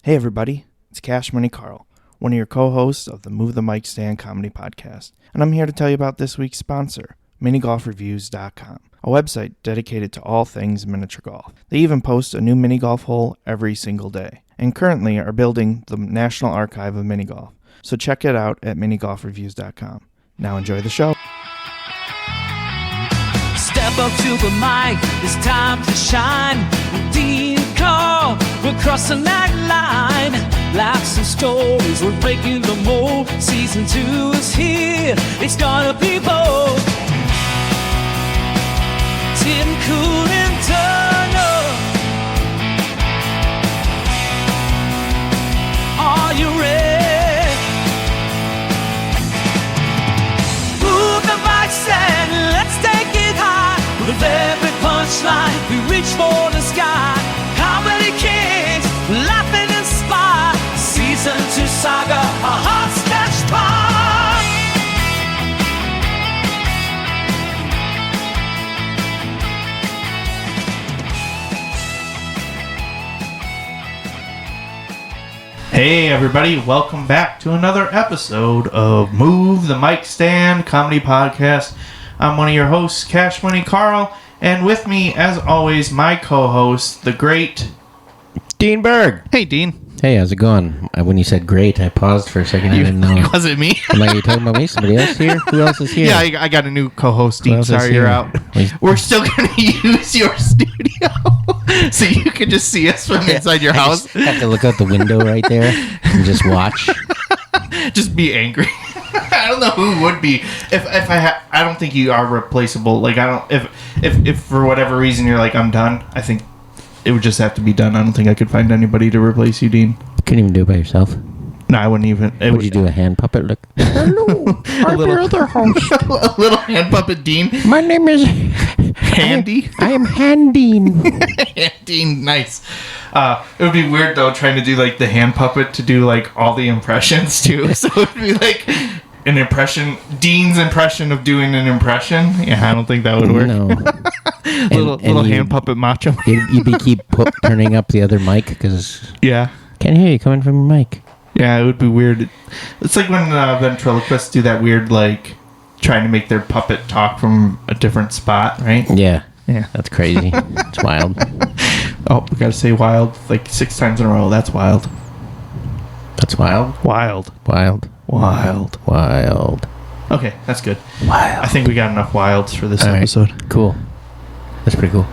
Hey everybody, it's Money Karl, one of your co-hosts of the Move the Mic Stand comedy podcast, and I'm here to tell you about this week's sponsor, minigolfreviews.com, a website dedicated to all things miniature golf. They even post a new mini golf hole every single day, and currently are building the National Archive of Mini Golf, so check it out at minigolfreviews.com. Now enjoy the show. Step up to the mic, it's time to shine. With Dean and Carl, we're crossing that line. Laughs and stories, we're breaking the mold. Season 2 is here, it's gonna be bold. Tim, Cool, and Turner, are you ready? Move the mic stand, let's take it high. With every punchline, we reach for the sky. Comedy kings, laugh and inspire. Season 2 saga, a hot sketch bar. Hey everybody, welcome back to another episode of Move the Mic Stand comedy podcast. I'm one of your hosts, Money Karl, and with me, as always, my co-host, the great Dean Berg. Hey, Dean. Hey, how's it going? When you said great, I paused for a second. I didn't know. Was it me? I'm like, are you talking about me? Somebody else here? Who else is here? Yeah, I got a new co-host, Dean. else is Sorry, you're here? out. We're still going to use your studio so you can just see us from inside your house. I have to look out the window right there and just watch. Just be angry. I don't know who would be if I don't think you are replaceable. Like, I don't if for whatever reason you're like, I'm done, I think it would just have to be done. I don't think I could find anybody to replace you, Dean. Couldn't even do it by yourself. No, I wouldn't even. Would you do a hand puppet? Look. Hello, I'm your other host. A little hand puppet, Dean. My name is Handy. I am Handine. Dean, nice. It would be weird though trying to do like the hand puppet to do like all the impressions too. So it would be like an impression, Dean's impression of doing an impression. Yeah, I don't think that would work. No. little hand puppet macho. You'd be keep turning up the other mic because Yeah. can't hear you coming from your mic. Yeah, it would be weird. It's like when ventriloquists do that weird, like, trying to make their puppet talk from a different spot, right? Yeah. Yeah. That's crazy. It's wild. Oh, we gotta say wild like 6 times in a row. That's wild. That's wild. Wild. Wild. Wild. Wild. Okay, that's good. Wild. I think we got enough wilds for this All right. episode. Cool. That's pretty cool.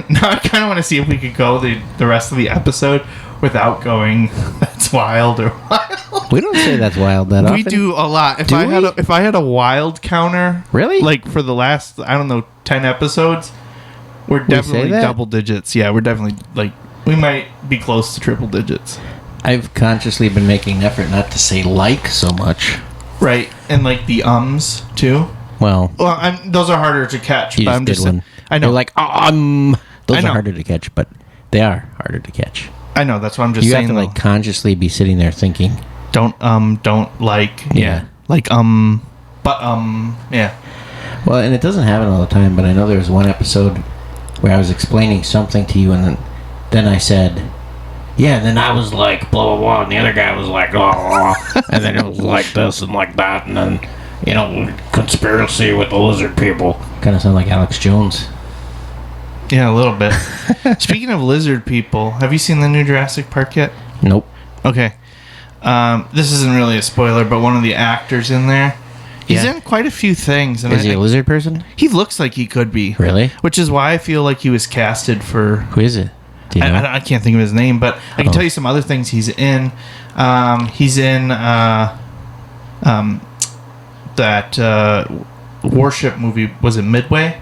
Now I kind of want to see if we could go the rest of the episode without going, that's wild or wild. We don't say that's wild that often. We do a lot. If Do I had a wild counter, Really? like for the last, I don't know, 10 episodes, we're definitely that? double digits. Yeah, we're definitely like, we might be close to triple digits. I've consciously been making an effort not to say like so much. Right, and like the ums too. Well, Those are harder to catch. you But just I'm did just one. I know. You're like, those I are know. harder to catch, but they are harder to catch. I know. That's what I'm just You saying. have to like consciously be sitting there thinking. Don't like. Yeah. Like but yeah. Well, and it doesn't happen all the time, but I know there was one episode where I was explaining something to you, and then I said, yeah, and then I was like, blah, blah, blah, and the other guy was like, oh, and then it was like this and like that, and then, conspiracy with the lizard people. Kind of sound like Alex Jones. Yeah, a little bit. Speaking of lizard people, have you seen the new Jurassic Park yet? Nope. Okay. This isn't really a spoiler, but one of the actors in there, he's Yeah. in quite a few things. And Is he a lizard person? He looks like he could be. Really? Which is why I feel like he was casted for... Who is it? Do you know? I can't think of his name, but I can tell you some other things he's in. He's in that warship movie. Was it Midway?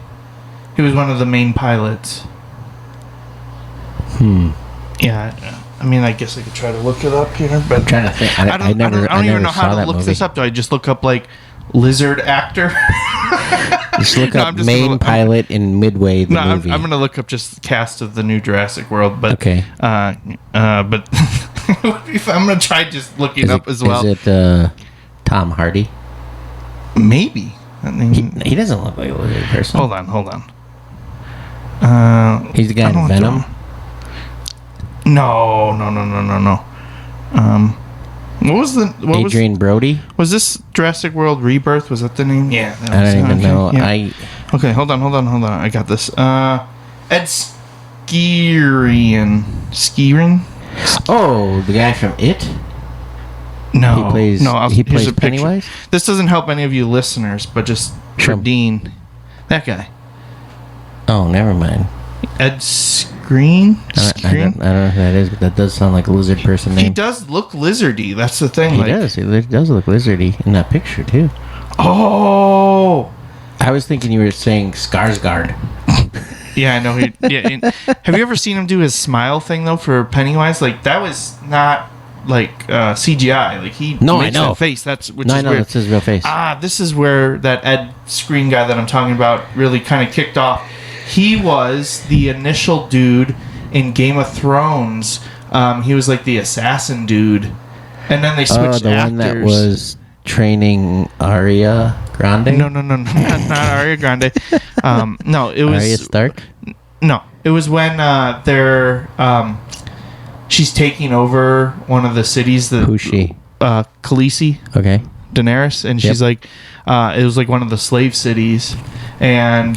He was one of the main pilots. Yeah, I mean, I guess I could try to look it up here, but I'm trying to think. I don't even know how to look this up. Do I just look up like lizard actor? Just look No, up I'm just main gonna- pilot in Midway the No, movie. I'm gonna look up just cast of the new Jurassic World, but Okay. but if I'm gonna try just looking up as well. Is it Tom Hardy? Maybe. I mean, He doesn't look like a lizard person. hold on. He's the guy I don't in know Venom. No. What was the... Adrian Brody? Was this Jurassic World Rebirth? Was that the name? Yeah. I don't even know. Yeah. Okay, hold on. I got this. Ed Skirian. Oh, the guy from It? No. He plays Pennywise? This doesn't help any of you listeners, but just for Dean. That guy. Oh, never mind. Ed Skireen? I don't know who that is, but that does sound like a lizard person name. He does look lizardy. That's the thing. He does. He does look lizardy in that picture, too. Oh! I was thinking you were saying Skarsgård. Yeah, I know. Have you ever seen him do his smile thing, though, for Pennywise? Like, that was not, like, CGI. Like, he makes that face. That's weird. That's his real face. This is where that Ed Skireen guy that I'm talking about really kind of kicked off. He was the initial dude in Game of Thrones. He was like the assassin dude, and then they switched the actors. One that was training Arya Grande. No, not Arya Grande. No, it was Arya Stark. No, it was when she's taking over one of the cities. Who's she? Khaleesi. Okay. Daenerys, and she's like, it was like one of the slave cities, and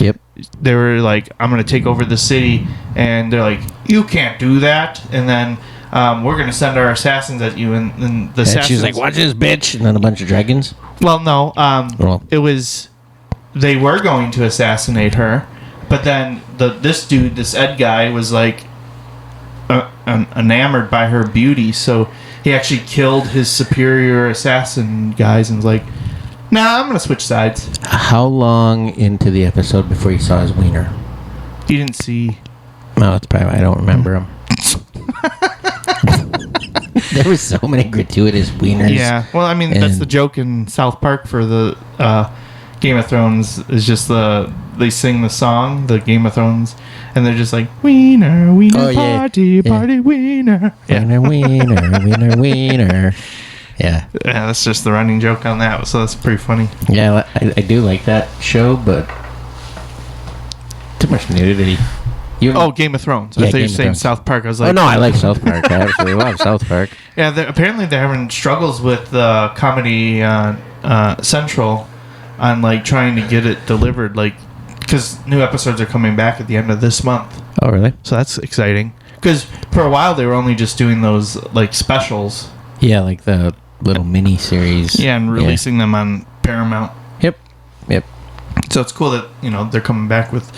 they were like, I'm going to take over the city, and they're like, you can't do that, and then we're going to send our assassins at you, and the assassins... she's like, watch this, bitch, and then a bunch of dragons? Well, no, it was, they were going to assassinate her, but then this Ed guy was like, enamored by her beauty, so he actually killed his superior assassin guys and was like, nah, I'm gonna switch sides. How long into the episode before you saw his wiener? You didn't see. No, that's probably why I don't remember him. There was so many gratuitous wieners. Yeah, well, I mean, that's the joke in South Park for the Game of Thrones, is just they sing the song, the Game of Thrones, and they're just like, wiener, party, party, wiener. Yeah. Wiener. Yeah. Yeah, that's just the running joke on that, so that's pretty funny. Yeah, I do like that show, but too much nudity. Game of Thrones. I thought you were saying South Park. I was like... Oh, no, I like South Park. I absolutely love South Park. Yeah, apparently they're having struggles with Comedy Central on, like, trying to get it delivered, like, because new episodes are coming back at the end of this month. Oh, really? So that's exciting. Because for a while they were only just doing those, like, specials. Yeah, like the little mini-series. Yeah, and releasing them on Paramount. Yep. So it's cool that, they're coming back with...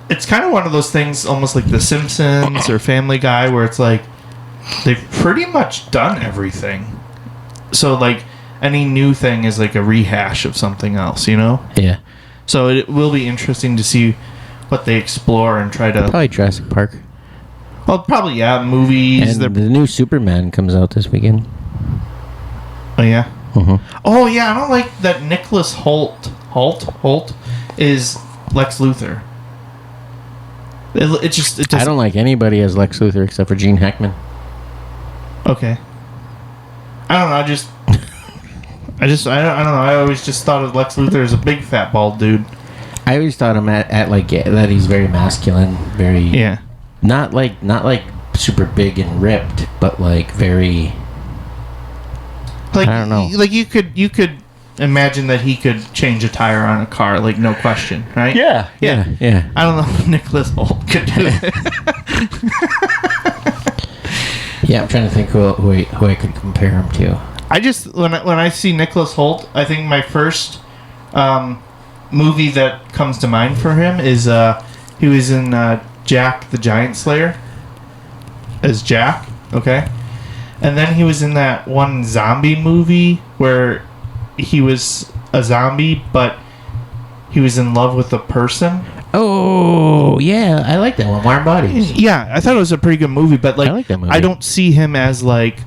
It's kind of one of those things, almost like The Simpsons or Family Guy, where it's like, they've pretty much done everything. So, like, any new thing is like a rehash of something else, Yeah. So it will be interesting to see what they explore and try to... Probably Jurassic Park. Well, probably, yeah. Movies. And the new Superman comes out this weekend. Oh, yeah? Mm-hmm. Oh, yeah, I don't like that Nicholas Holt is Lex Luthor. It doesn't... I don't like anybody as Lex Luthor except for Gene Hackman. Okay. I don't know, I don't know. I always just thought of Lex Luthor as a big fat bald dude. I always thought him at like that he's very masculine, very not like super big and ripped, but like very. Like, I don't know. Like you could imagine that he could change a tire on a car, like no question, right? Yeah. I don't know if Nicholas Holt could do it. Yeah, I'm trying to think who I could compare him to. I just when I see Nicholas Holt, I think my first movie that comes to mind for him is he was in Jack the Giant Slayer as Jack, okay? And then he was in that one zombie movie where he was a zombie, but he was in love with a person. Oh, yeah, I like that one. Warm Bodies. Yeah, I thought it was a pretty good movie, but like I like that movie. I don't see him as like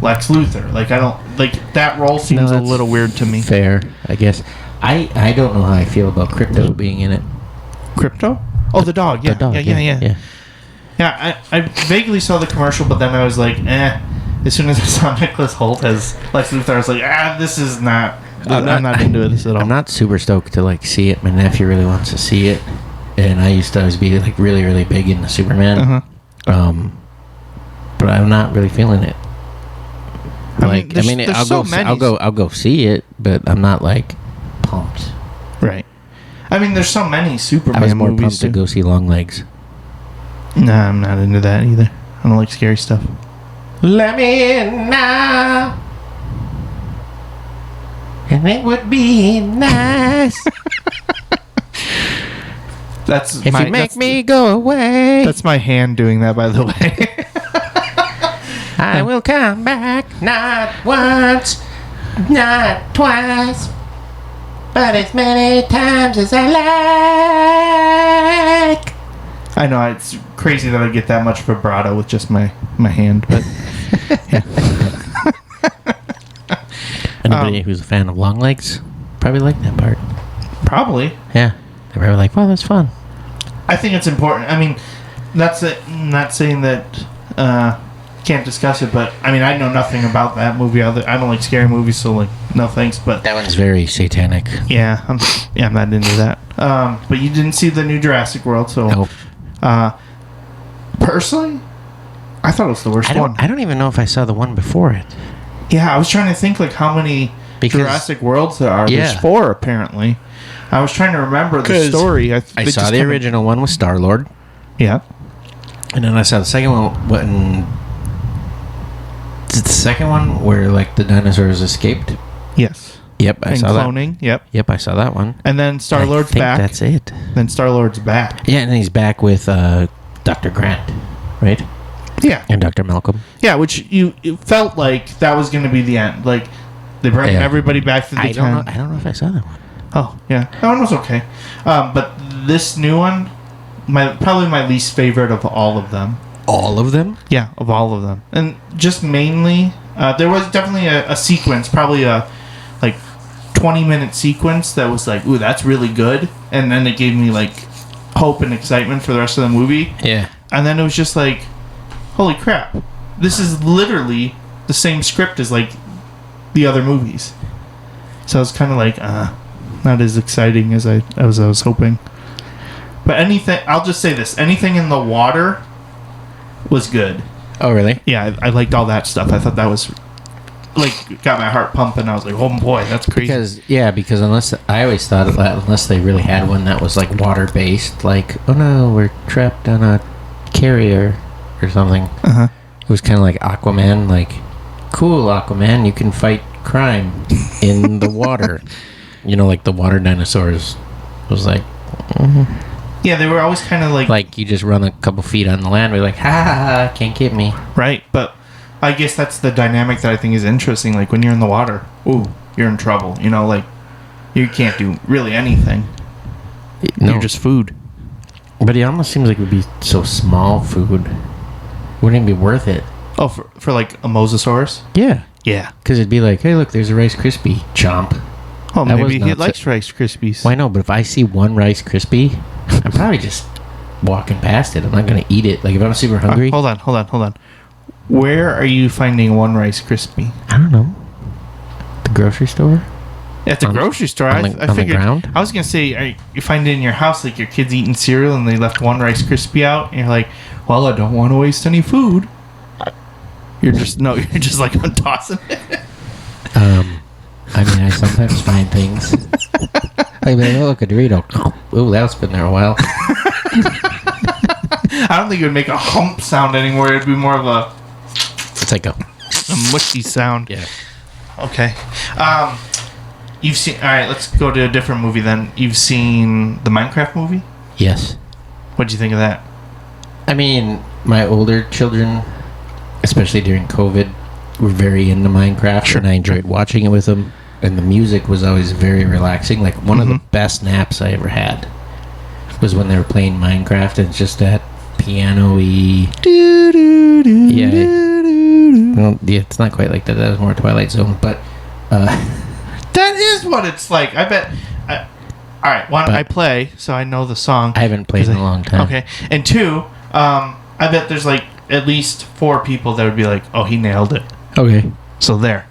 Lex Luthor. Like I don't like that role seems a little weird to me. Fair, I guess. I don't know how I feel about Crypto being in it. Crypto? Oh, the dog. Yeah, the dog, yeah. Yeah, I vaguely saw the commercial, but then I was like, As soon as I saw Nicholas Holt as Lex Luthor, I was like, this is not... I'm not into this at all. I'm not super stoked to like see it. My nephew really wants to see it, and I used to always be like really, really big into Superman. but I'm not really feeling it. there's so many. I'll go see it, but I'm not like pumped. Right. I mean, there's so many Superman I was more movies. pumped to go see Longlegs. Nah, I'm not into that either. I don't like scary stuff. Let me in now, and it would be nice That's if you make me go away. That's my hand doing that, by the way. I will come back, not once, not twice, but as many times as I like. I know, it's crazy that I get that much vibrato with just my hand, but Anybody who's a fan of Longlegs probably like that part. probably. Yeah. They were probably like, well, that's fun. I think it's important. I mean, that's it. I'm not saying that can't discuss it, but I mean, I know nothing about that movie. I don't like scary movies, so like, no thanks. But That one's very satanic. yeah, I'm not into that. But you didn't see the new Jurassic World, so Nope. Personally, I thought it was the worst one. I don't even know if I saw the one before it. Yeah, I was trying to think like how many Because- Jurassic Worlds there are. Yeah. There's 4 apparently. I was trying to remember the story. I saw the original one with Star-Lord, Yeah. and then I saw the second one when... Is it the second one where, like, the dinosaurs escaped? Yes. Yep, I And saw that. cloning. Yep. Yep, I saw that one. And then Star-Lord's I think back. that's it. Then Star-Lord's back. Yeah, and then he's back with Dr. Grant, right? Yeah. And Dr. Malcolm. Yeah, which it felt like that was going to be the end. Like they bring Yeah. everybody back to the I town. don't know if I saw that one. Oh, yeah. That one was okay. But this new one, probably my least favorite of all of them. All of them? Yeah, of all of them. And just mainly, there was definitely a sequence, probably a like 20-minute sequence that was like, ooh, that's really good. And then it gave me like hope and excitement for the rest of the movie. Yeah. And then it was just like, holy crap, this is literally the same script as like the other movies. So I was kind of like, not as exciting as I was hoping. But I'll just say this, anything in the water was good. Oh, really? Yeah, I liked all that stuff. I thought that was like got my heart pumping. I was like, oh boy, that's crazy. Because I always thought that unless they really had one that was like water based, like, oh no, we're trapped on a carrier or something. Uh-huh. It was kind of like Aquaman, like, cool, Aquaman, you can fight crime in the water. You know, like the water dinosaurs. It was like, Yeah, they were always kind of like you just run a couple feet on the land, we're like, ha, can't get me. right, but I guess that's the dynamic that I think is interesting. Like when you're in the water, ooh, you're in trouble. You know, like you can't do really anything. No. You're just food. But it almost seems like it would be so small food. Wouldn't it be worth it? Oh, for like a mosasaurus? Yeah. Yeah. Because it'd be like, hey, look, there's a Rice Krispie. Chomp. Oh, That was maybe he nuts. likes Rice Krispies. Why no? But if I see one Rice Krispie, I'm probably just walking past it. I'm not going to eat it. Like, if I'm super hungry. Hold on. Where are you finding one Rice Krispie? I don't know. The grocery store? At the grocery store. I on the figured. ground? I was gonna say, you find it in your house, like your kids eating cereal and they left one Rice Krispie out, and you're like, "Well, I don't want to waste any food." You're just like I'm tossing it. I mean, I sometimes find things. Like, oh, look, a Dorito. Ooh, that's been there a while. I don't think it would make a hump sound anymore. It'd be more of a It's like a mushy sound. yeah. Okay. You've seen. All right, let's go to a different movie then. You've seen the Minecraft movie. Yes. What'd you think of that? I mean, my older children, especially during COVID, were very into Minecraft, and I enjoyed watching it with them. And the music was always very relaxing. Like, one of the best naps I ever had was when they were playing Minecraft, and it's just that piano-y... Yeah. Well, yeah, it's not quite like that. That was more Twilight Zone, but... That is what it's like. I bet. All right, one, I play, so I know the song. I haven't played in a long time. Okay, and 2, I bet there's like at least 4 people that would be like, "Oh, he nailed it." Okay. So there.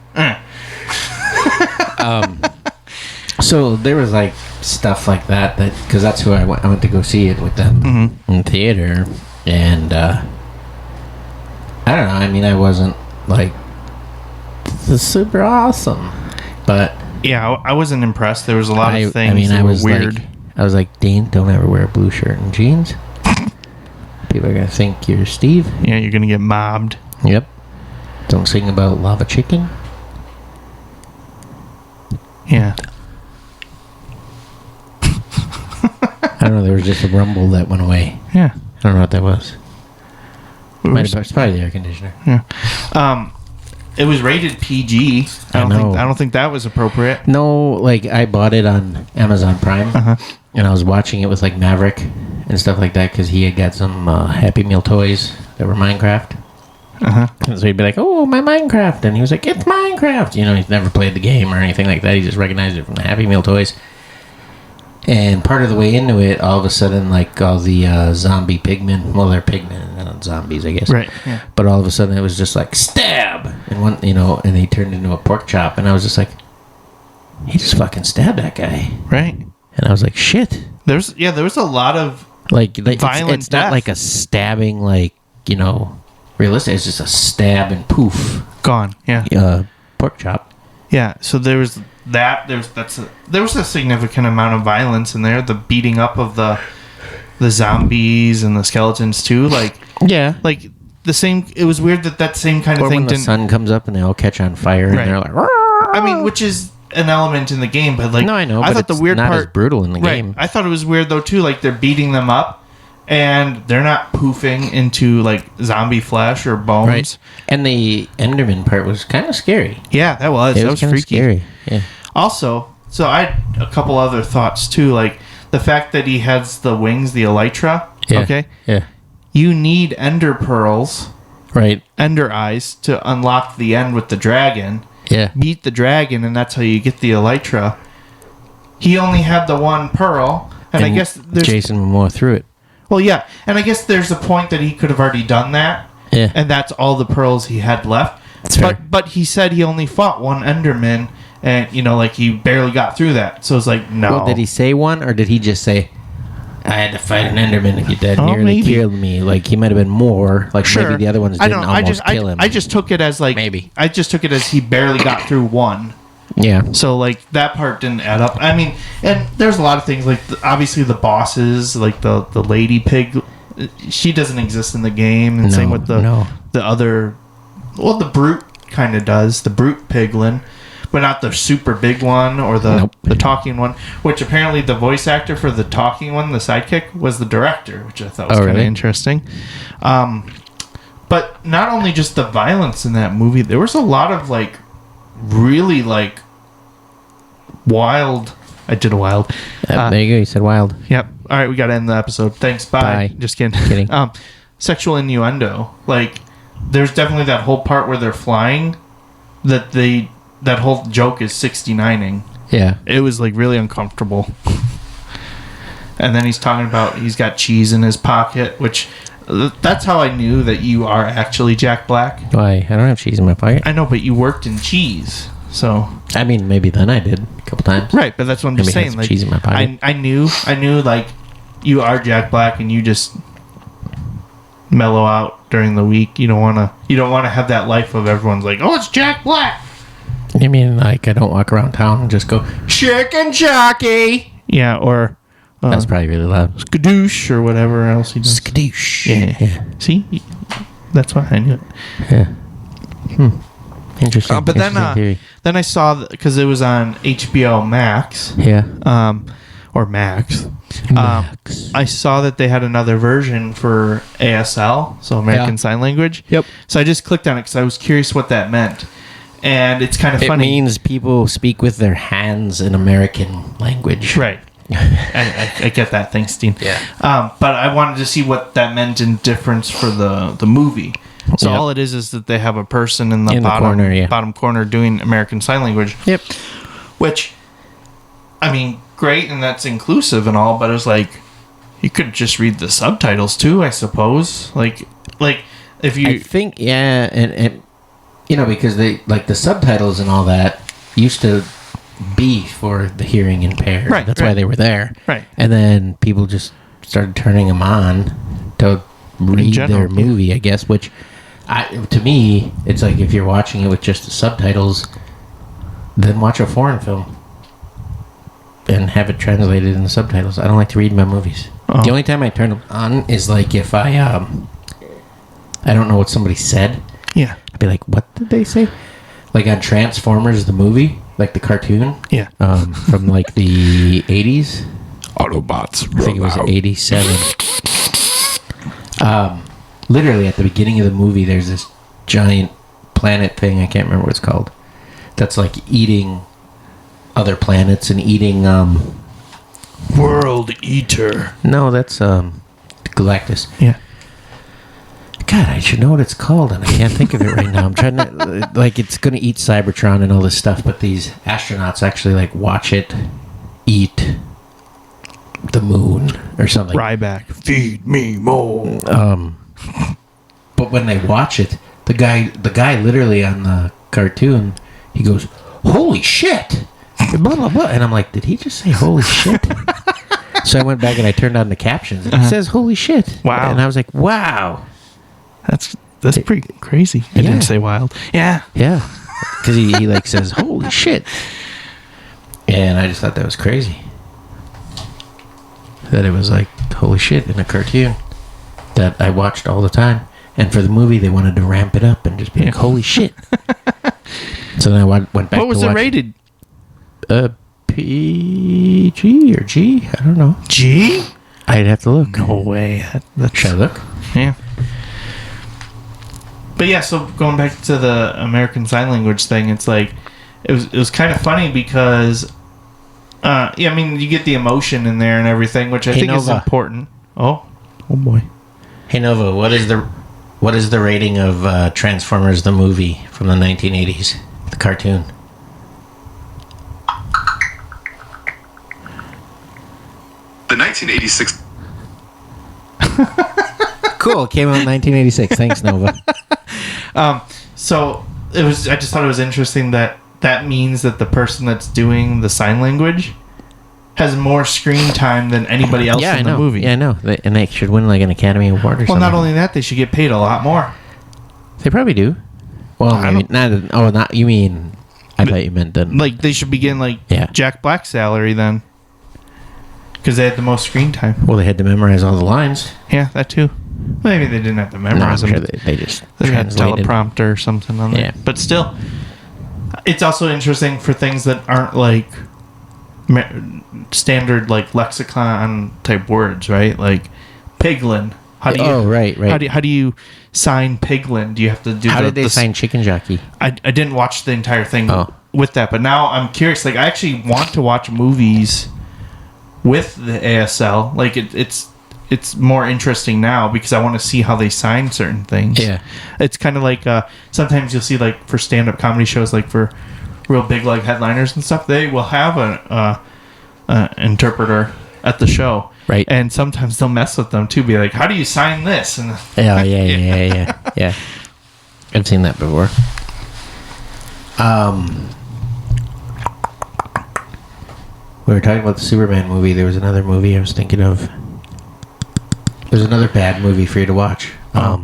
So there was like stuff like that because that's who I went to go see it with them in theater, and I don't know. I mean, I wasn't like, this is super awesome, but Yeah, I wasn't impressed. There was a lot of things I mean, that I was were weird. I was like, Dean, don't ever wear a blue shirt and jeans. People are gonna think you're Steve. Yeah, you're gonna get mobbed. Yep. Don't sing about lava chicken. Yeah. I don't know. There was just a rumble that went away. Yeah. I don't know what that was. Oops. It's probably the air conditioner. Yeah. It was rated PG. I don't think that was appropriate. No, like I bought it on Amazon Prime, and I was watching it with like Maverick and stuff like that because he had got some Happy Meal toys that were Minecraft. And so he'd be like, "Oh, my Minecraft," and he was like, "It's Minecraft." You know, he's never played the game or anything like that. He just recognized it from the Happy Meal toys. And part of the way into it, all of a sudden, like all the zombie pigmen, well, they're pigmen, not zombies, I guess. Right. Yeah. But all of a sudden, it was just like stab, and one, and he turned into a pork chop, and I was just like, he just fucking stabbed that guy, Right. and I was like, shit. There was a lot of Like violent it's not death. like a stabbing, like realistic. It's just a stab and poof, gone. Yeah. pork chop. Yeah. So there was that. There was a significant amount of violence in there. The beating up of the zombies and the skeletons too. Like Yeah. like the same. It was weird that same kind of Or thing when the didn't. sun comes up and they all catch on fire, Right. and they're like, I mean, which is an element in the game, but like no, I know, I but thought it's the weird not part as brutal in the right. game. I thought it was weird though too. Like they're beating them up, and they're not poofing into like zombie flesh or bones. Right. And the Enderman part was kind of scary. Yeah, that was Kinda freaky. scary. Yeah. Also, so I had a couple other thoughts too, like the fact that he has the wings, the elytra. Yeah. Okay, Yeah. you need ender pearls, Right. ender eyes to unlock the end with the dragon. Yeah. Beat the dragon, and that's how you get the elytra. He only had the one pearl, and I guess there's Jason Momoa threw it. well, yeah, and I guess there's a point that he could have already done that, Yeah. and that's all the pearls he had left. That's fair. But he said he only fought one Enderman, and like he barely got through that. So it's like no. Well, did he say one, or did he just say, I had to fight an Enderman if you did Oh, nearly maybe. killed me? Like, he might have been more. Like, Sure. maybe the other ones didn't almost kill him. I just took it as like Maybe. I just took it as he barely got through one. Yeah. So like that part didn't add up. I mean, and there's a lot of things like obviously the bosses, like the lady pig, she doesn't exist in the game, and same with the other. Well, the brute kind of does, the brute piglin, but not the super big one or the talking one. Which apparently the voice actor for the talking one, the sidekick, was the director, which I thought was kind of really? interesting. But not only just the violence in that movie, there was a lot of like really like wild. I did a wild. There you go. You said wild. Yep. All right, we got to end the episode. Thanks. Bye. Bye. Just kidding. Kidding. Sexual innuendo. Like, there's definitely that whole part where they're flying. That whole joke is 69ing. Yeah. It was like really uncomfortable. And then he's talking about he's got cheese in his pocket, which that's how I knew that you are actually Jack Black. Why? I don't have cheese in my pocket. I know, but you worked in cheese, so I mean, maybe then I did a couple times. right. But that's what I'm just Maybe had saying. some Like, cheese in my pocket. I knew like you are Jack Black, and you just mellow out during the week. You don't want to have that life of everyone's like, oh, it's Jack Black. You mean like I don't walk around town and just go chicken jockey? Yeah, or That's probably really loud. skadoosh or whatever else he does. Skadoosh. Yeah. See, that's why I knew it. Yeah. Interesting. But Interesting theory. then I saw because it was on HBO Max. Yeah. Or Max. Max. I saw that they had another version for ASL, so American Sign Language. Yep. So I just clicked on it because I was curious what that meant. And it's kind of It funny. means people speak with their hands in American language. Right. I get that. Thanks, Dean. Yeah. But I wanted to see what that meant in difference for the movie. So Yep. all it is that they have a person in the, In the bottom, corner, yeah. bottom corner doing American Sign Language. Yep. Which, I mean, great, and that's inclusive and all, but it was like, you could just read the subtitles too, I suppose. Like if you... I think, yeah, and because they, like, the subtitles and all that used to be for the hearing impaired. Right, That's why right. they were there. Right. And then people just started turning them on to read general, their movie, I guess, which To me, it's like if you're watching it with just the subtitles, then watch a foreign film and have it translated in the subtitles. I don't like to read my movies. Oh. The only time I turn them on is like if I don't know what somebody said. Yeah. I'd be like, what did they say? Like on Transformers, the movie, like the cartoon. Yeah. From like the 80s. Autobots. I think it was 87. Literally at the beginning of the movie, there's this giant planet thing. I can't remember what it's called. That's like eating other planets and eating World Eater. No, that's Galactus. Yeah. God, I should know what it's called, and I can't think of it right now. I'm trying to like it's gonna eat Cybertron and all this stuff, but these astronauts actually like watch it eat the moon or something. Ryback. Feed me more. But when they watch it, the guy literally on the cartoon, he goes, "Holy shit!" Blah blah blah, and I'm like, did he just say "holy shit"? So I went back and I turned on the captions, and it says "holy shit." Wow! And I was like, "Wow, that's pretty crazy." It didn't say "wild." Yeah, yeah, because he like says "holy shit," and I just thought that was crazy. That it was like "holy shit" in a cartoon that I watched all the time. And for the movie, they wanted to ramp it up and just be like, "Holy shit!" So then I went back. What was it rated? PG or G? I don't know. G? I'd have to look. No way. Should I look? Yeah. But yeah, so going back to the American Sign Language thing, it's like it was kind of funny because, I mean, you get the emotion in there and everything, which I think is important. Oh boy. Hey Nova, what is the rating of Transformers the movie from the 1980s, the cartoon? The 1986. Cool, came out in 1986. Thanks, Nova. So I just thought it was interesting that means that the person that's doing the sign language has more screen time than anybody else in the movie. Yeah, I know. And they should win like an Academy Award or something. Well, not only that, they should get paid a lot more. They probably do. Well, maybe not. Oh, not you mean? I thought you meant then. Like they should be getting Jack Black's salary then, because they had the most screen time. Well, they had to memorize all the lines. Yeah, that too. Maybe they didn't have to memorize them. Sure they just they had a teleprompter or something on there. Yeah. But still, it's also interesting for things that aren't like standard like lexicon type words, right? Like piglin. How do you, right. How do you sign piglin? Do you have to do? How did they sign chicken jockey? I didn't watch the entire thing with that, but now I'm curious. Like I actually want to watch movies with the ASL. Like it's more interesting now because I want to see how they sign certain things. Yeah, it's kind of like sometimes you'll see like for stand-up comedy shows, like for real big like headliners and stuff, they will have an interpreter at the show, right? And sometimes they'll mess with them too, be like, "How do you sign this?" And yeah. I've seen that before. We were talking about the Superman movie. There was another movie I was thinking of. There's another bad movie for you to watch. I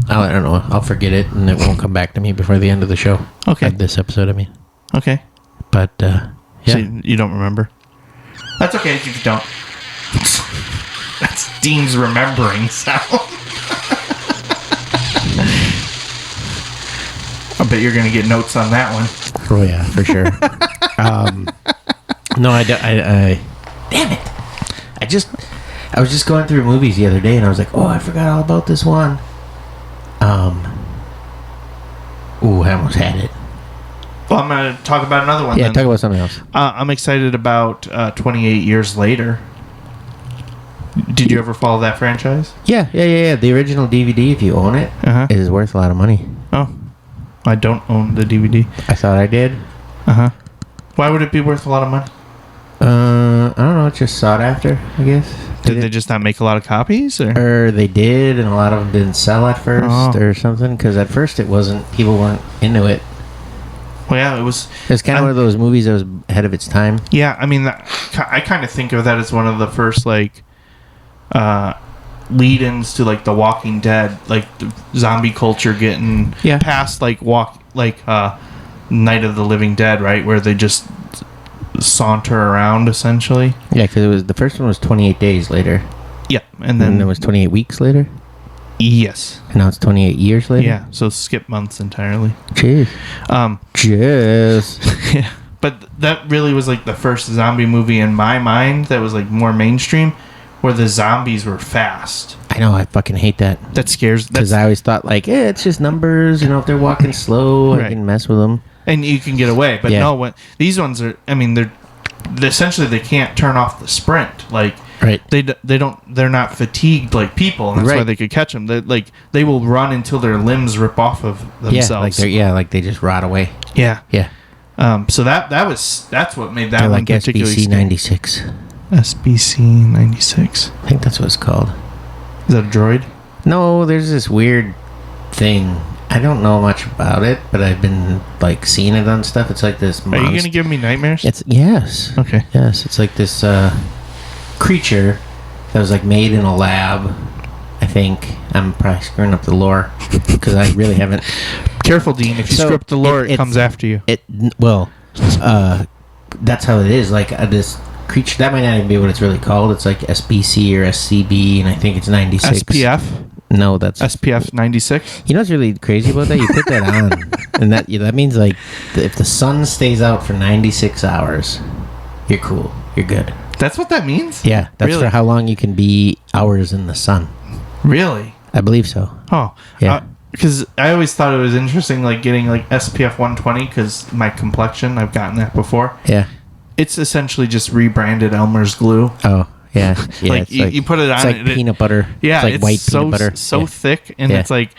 don't know. I'll forget it, and it won't come back to me before the end of the show. Okay. This episode, I mean. Okay. But, yeah. So you don't remember? That's okay if you don't. That's Dean's remembering sound. I bet you're going to get notes on that one. Oh, yeah, for sure. No, I damn it. I was just going through movies the other day, and I was like, oh, I forgot all about this one. I almost had it. Well, I'm going to talk about another one. Yeah, then. talk about something else. I'm excited about 28 Years Later. Did you ever follow that franchise? Yeah. The original DVD, if you own it, is worth a lot of money. Oh. I don't own the DVD. I thought I did. Why would it be worth a lot of money? I don't know. It's just sought after, I guess. Did they just not make a lot of copies? Or they did, and a lot of them didn't sell at first or something. Because at first it wasn't, people weren't into it. Well, yeah, it was... It's kind of one of those movies that was ahead of its time. Yeah, I mean, I kind of think of that as one of the first, like, lead-ins to like The Walking Dead, like the zombie culture getting past like Night of the Living Dead, right, where they just saunter around essentially. Yeah, because the first one was 28 days later. Yeah, and then there was 28 weeks later. Yes. And now it's 28 years later. Yeah, so skip months entirely. Cheers. Cheers. Yeah, but that really was like the first zombie movie in my mind that was like more mainstream, where the zombies were fast. I know, I fucking hate that. That scares. Because I always thought like, it's just numbers. You know, if they're walking slow, I can mess with them. And you can get away. But no, when these ones are, I mean, they're essentially they can't turn off the sprint. Like, right. They're not fatigued like people, and that's why they could catch them. They will run until their limbs rip off of themselves. Like they just rot away. Yeah. Yeah. So that's what made that they're one like particularly SBC 96. SBC 96. I think that's what it's called. Is that a droid? No, there's this weird thing. I don't know much about it, but I've been like seeing it on stuff. It's like this. Are you gonna give me nightmares? Yes. Okay. Yes, it's like this creature that was like made in a lab. I think I'm probably screwing up the lore because I really haven't. Careful, Dean. If you screw up the lore, it comes after you. That's how it is. Like this creature that might not even be what it's really called. It's like SBC or SCB, and I think it's 96. SPF. No, that's SPF 96. You know what's really crazy about that? You put that on, and that means like if the sun stays out for 96 hours, you're cool. You're good. That's what that means? Yeah, that's for how long you can be hours in the sun. Really? I believe so. Oh, yeah. Because I always thought it was interesting, like getting like SPF 120 because my complexion. I've gotten that before. Yeah. It's essentially just rebranded Elmer's glue. Oh. Yeah, like you put it on. It's like peanut butter. Yeah, it's like white peanut butter. So thick, and it's like,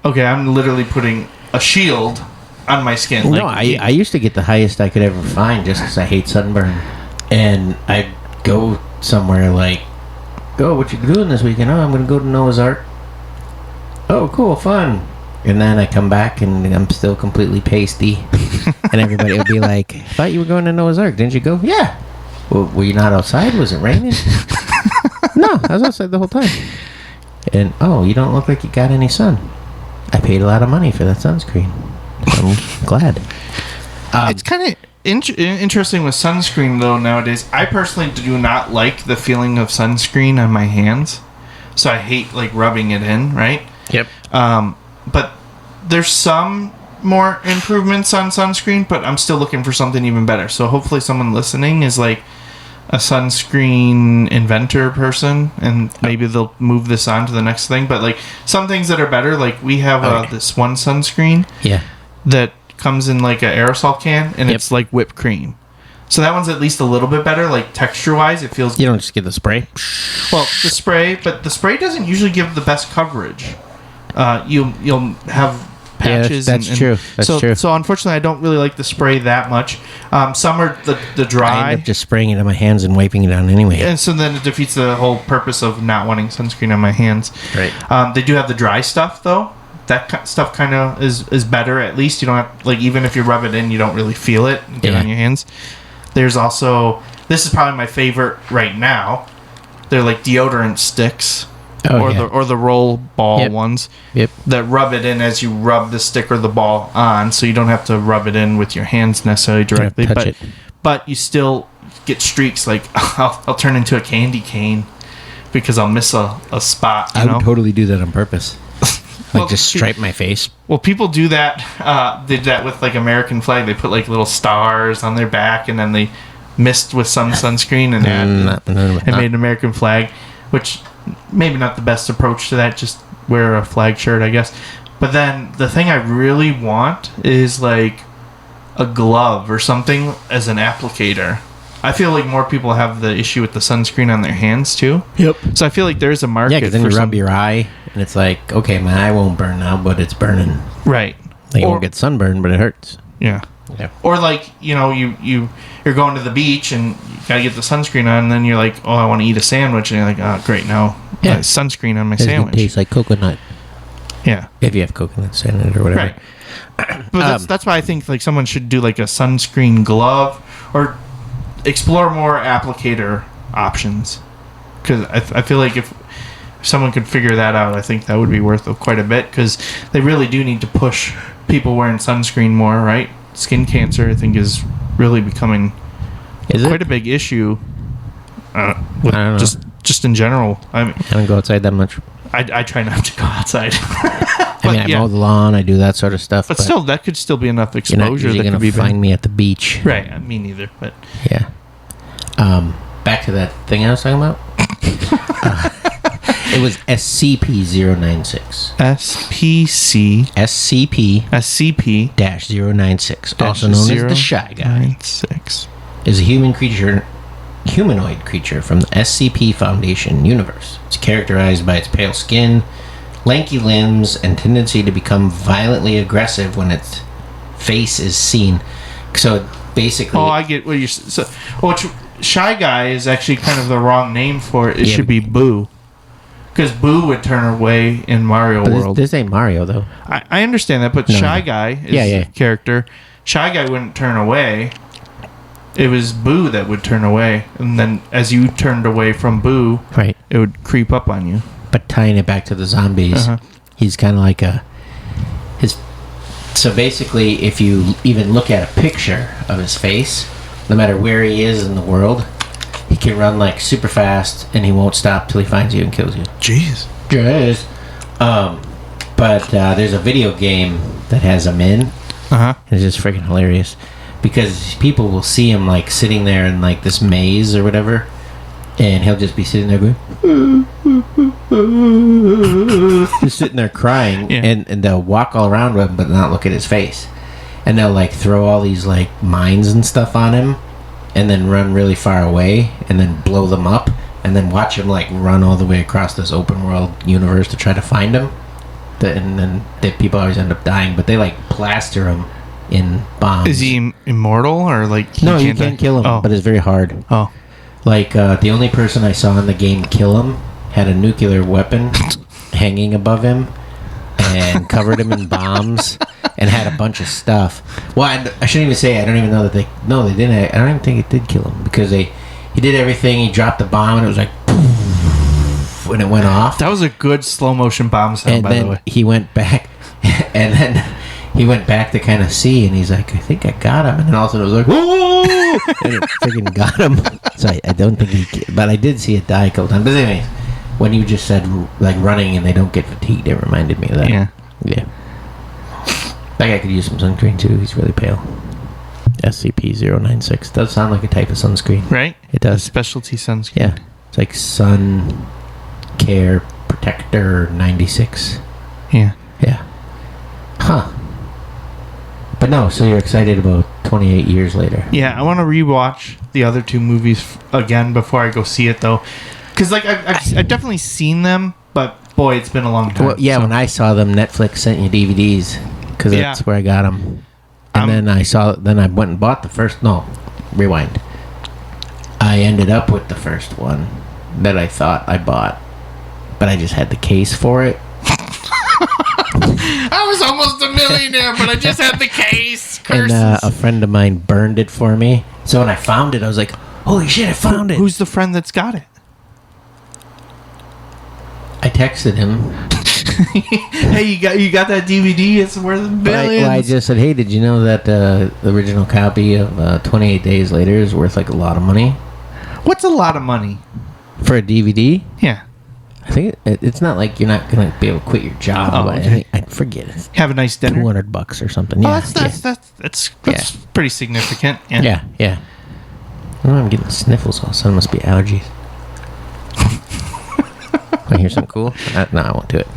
okay, I'm literally putting a shield on my skin. No, I used to get the highest I could ever find just because I hate sunburn, and I'd go somewhere like, oh, what you doing this weekend? Oh, I'm gonna go to Noah's Ark. Oh, cool, fun. And then I come back and I'm still completely pasty, and everybody would be like, I thought you were going to Noah's Ark, didn't you go? Yeah. Well, were you not outside? Was it raining? No, I was outside the whole time. And, you don't look like you got any sun. I paid a lot of money for that sunscreen. I'm glad. It's kind of interesting with sunscreen, though, nowadays. I personally do not like the feeling of sunscreen on my hands. So I hate, like, rubbing it in, right? Yep. But there's some more improvements on sunscreen, but I'm still looking for something even better. So hopefully someone listening is like a sunscreen inventor person, and maybe they'll move this on to the next thing. But like some things that are better, like we have this one sunscreen that comes in like an aerosol can, and it's like whipped cream. So that one's at least a little bit better, like texture-wise. It feels. You don't just get the spray. Well, the spray, but the spray doesn't usually give the best coverage. You'll have patches. Yeah, that's true. That's true. So unfortunately, I don't really like the spray that much. Some are the dry. I end up just spraying it on my hands and wiping it down anyway. And so then it defeats the whole purpose of not wanting sunscreen on my hands. Right. They do have the dry stuff though. That stuff kind of is better. At least you don't have, like, even if you rub it in, you don't really feel it get on your hands. There's also, this is probably my favorite right now. They're like deodorant sticks. Or the roll ball ones that rub it in as you rub the stick or the ball on, so you don't have to rub it in with your hands necessarily directly. But you still get streaks. Like I'll turn into a candy cane because I'll miss a spot. I would totally do that on purpose. Like just stripe my face. Well, people do that. Did that with like American flag. They put like little stars on their back, and then they mist with some sunscreen and made an American flag, which. Maybe not the best approach to that, just wear a flag shirt, I guess. But then the thing I really want is like a glove or something as an applicator. I feel like more people have the issue with the sunscreen on their hands too. Yep. So I feel like there's a market. Yeah, because then you rub your eye and it's like, okay, my eye won't burn now, but it's burning. Right. Like you won't get sunburned, but it hurts. Yeah. Yeah. Or like, you're going to the beach and you gotta get the sunscreen on, and then you're like, oh, I want to eat a sandwich, and you're like, oh, great, now sunscreen on my sandwich. It tastes like coconut. Yeah. If you have coconut sandwich or whatever. Right. But that's why I think like someone should do like a sunscreen glove or explore more applicator options, because I feel like if If someone could figure that out, I think that would be worth quite a bit, because they really do need to push people wearing sunscreen more, right? Skin cancer, I think, is really becoming quite a big issue. I don't know. Just in general. I don't go outside that much. I try not to go outside. I mow the lawn. I do that sort of stuff. But still, that could still be enough exposure. You're not usually going to find me at the beach. Right. Me neither. But yeah. Back to that thing I was talking about. It was SCP-096. SCP-096, also known as the Shy Guy, is a humanoid creature from the SCP Foundation universe. It's characterized by its pale skin, lanky limbs, and tendency to become violently aggressive when its face is seen. So basically... Oh, I get what you're... Shy Guy is actually kind of the wrong name for it. It should be Boo. Because Boo would turn away in Mario World. This ain't Mario, though. I understand that, but Shy Guy is the character. Shy Guy wouldn't turn away. It was Boo that would turn away. And then as you turned away from Boo, it would creep up on you. But tying it back to the zombies, he's kind of like so basically, if you even look at a picture of his face, no matter where he is in the world, he can run like super fast, and he won't stop till he finds you and kills you. Jeez. Yes. But there's a video game that has him in. It's just freaking hilarious, because people will see him like sitting there in like this maze or whatever, and he'll just be sitting there going, just sitting there crying, and they'll walk all around him but not look at his face, and they'll like throw all these like mines and stuff on him, and then run really far away, and then blow them up, and then watch him like run all the way across this open world universe to try to find him. And then people always end up dying, but they like plaster him in bombs. Is he immortal, or like no? You can't kill him, but it's very hard. Like the only person I saw in the game kill him had a nuclear weapon hanging above him and covered him in bombs and had a bunch of stuff. Well, I shouldn't even say. I don't even know that they didn't. I don't even think it did kill him, because he did everything. He dropped the bomb and it was like poof, when it went off. That was a good slow motion bomb sound, by the way. He went back, and then he went back to kind of see, and he's like, I think I got him. And then all of a sudden it was like, whoa! And it freaking got him. So I don't think but I did see it die a couple times. But anyways, when you just said like running and they don't get fatigued, it reminded me of that. Yeah. That guy could use some sunscreen too. He's really pale. SCP-096 does sound like a type of sunscreen, right? It does. Specialty sunscreen. Yeah, it's like Sun Care Protector 96. Yeah. Huh. But no, so you're excited about 28 years later. Yeah, I want to rewatch the other two movies again before I go see it, though. Because like I've definitely seen them, but boy, it's been a long time. Well, yeah, when I saw them, Netflix sent you DVDs, because that's where I got them. And then I went and bought the first. No, rewind. I ended up with the first one that I thought I bought, but I just had the case for it. I was almost a millionaire, but I just had the case. Curses. And a friend of mine burned it for me. So when I found it, I was like, holy shit, I found it. Who's the friend that's got it? I texted him. Hey, you got that DVD? It's worth billions. I just said, hey, did you know that the original copy of 28 Days Later is worth like a lot of money? What's a lot of money? For a DVD? Yeah. I think it's not like you're not going to be able to quit your job. Oh, okay. I forget it. Have a nice dinner. $200 or something. Oh, Yeah, that's pretty significant. Yeah. I'm getting sniffles all of a sudden. Must be allergies. Want to hear something cool? No, I won't do it.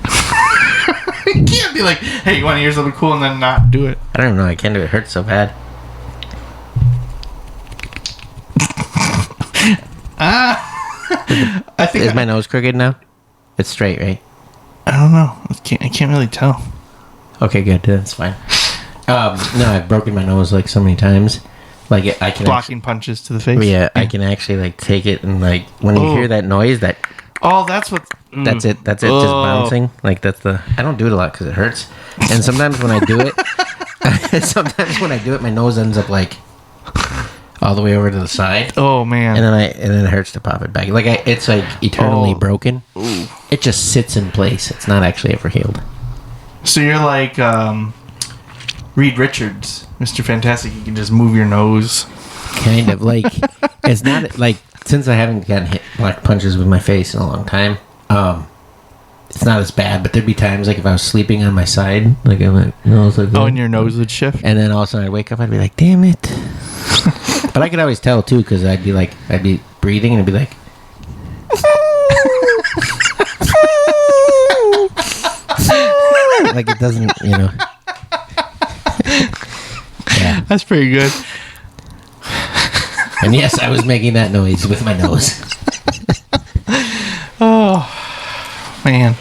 You can't be like, hey, you want to hear something cool and then not do it. I don't even know. I can't do it. It hurts so bad. I think Is my nose crooked now? It's straight, right? I don't know. I can't really tell. Okay, good. That's fine. No, I've broken my nose like so many times. Like I can blocking punches to the face. Yeah, I can actually like take it and like when you hear that noise, that. Oh, that's what. That's it. Just bouncing. Like that's the. I don't do it a lot because it hurts. And sometimes when I do it, my nose ends up like all the way over to the side. Oh man. And then it hurts to pop it back. Like it's like eternally broken. Ooh. It just sits in place. It's not actually ever healed. So you're like Reed Richards, Mr. Fantastic. You can just move your nose. Kind of like it's not like since I haven't gotten hit black punches with my face in a long time. It's not as bad, but there'd be times like if I was sleeping on my side, like I went nose like that. Oh, and your nose would shift. And then all of a sudden I'd wake up, I'd be like, damn it. But I could always tell too, because I'd be breathing and it'd be like, like it doesn't, Yeah. That's pretty good. And yes, I was making that noise with my nose. Oh, man.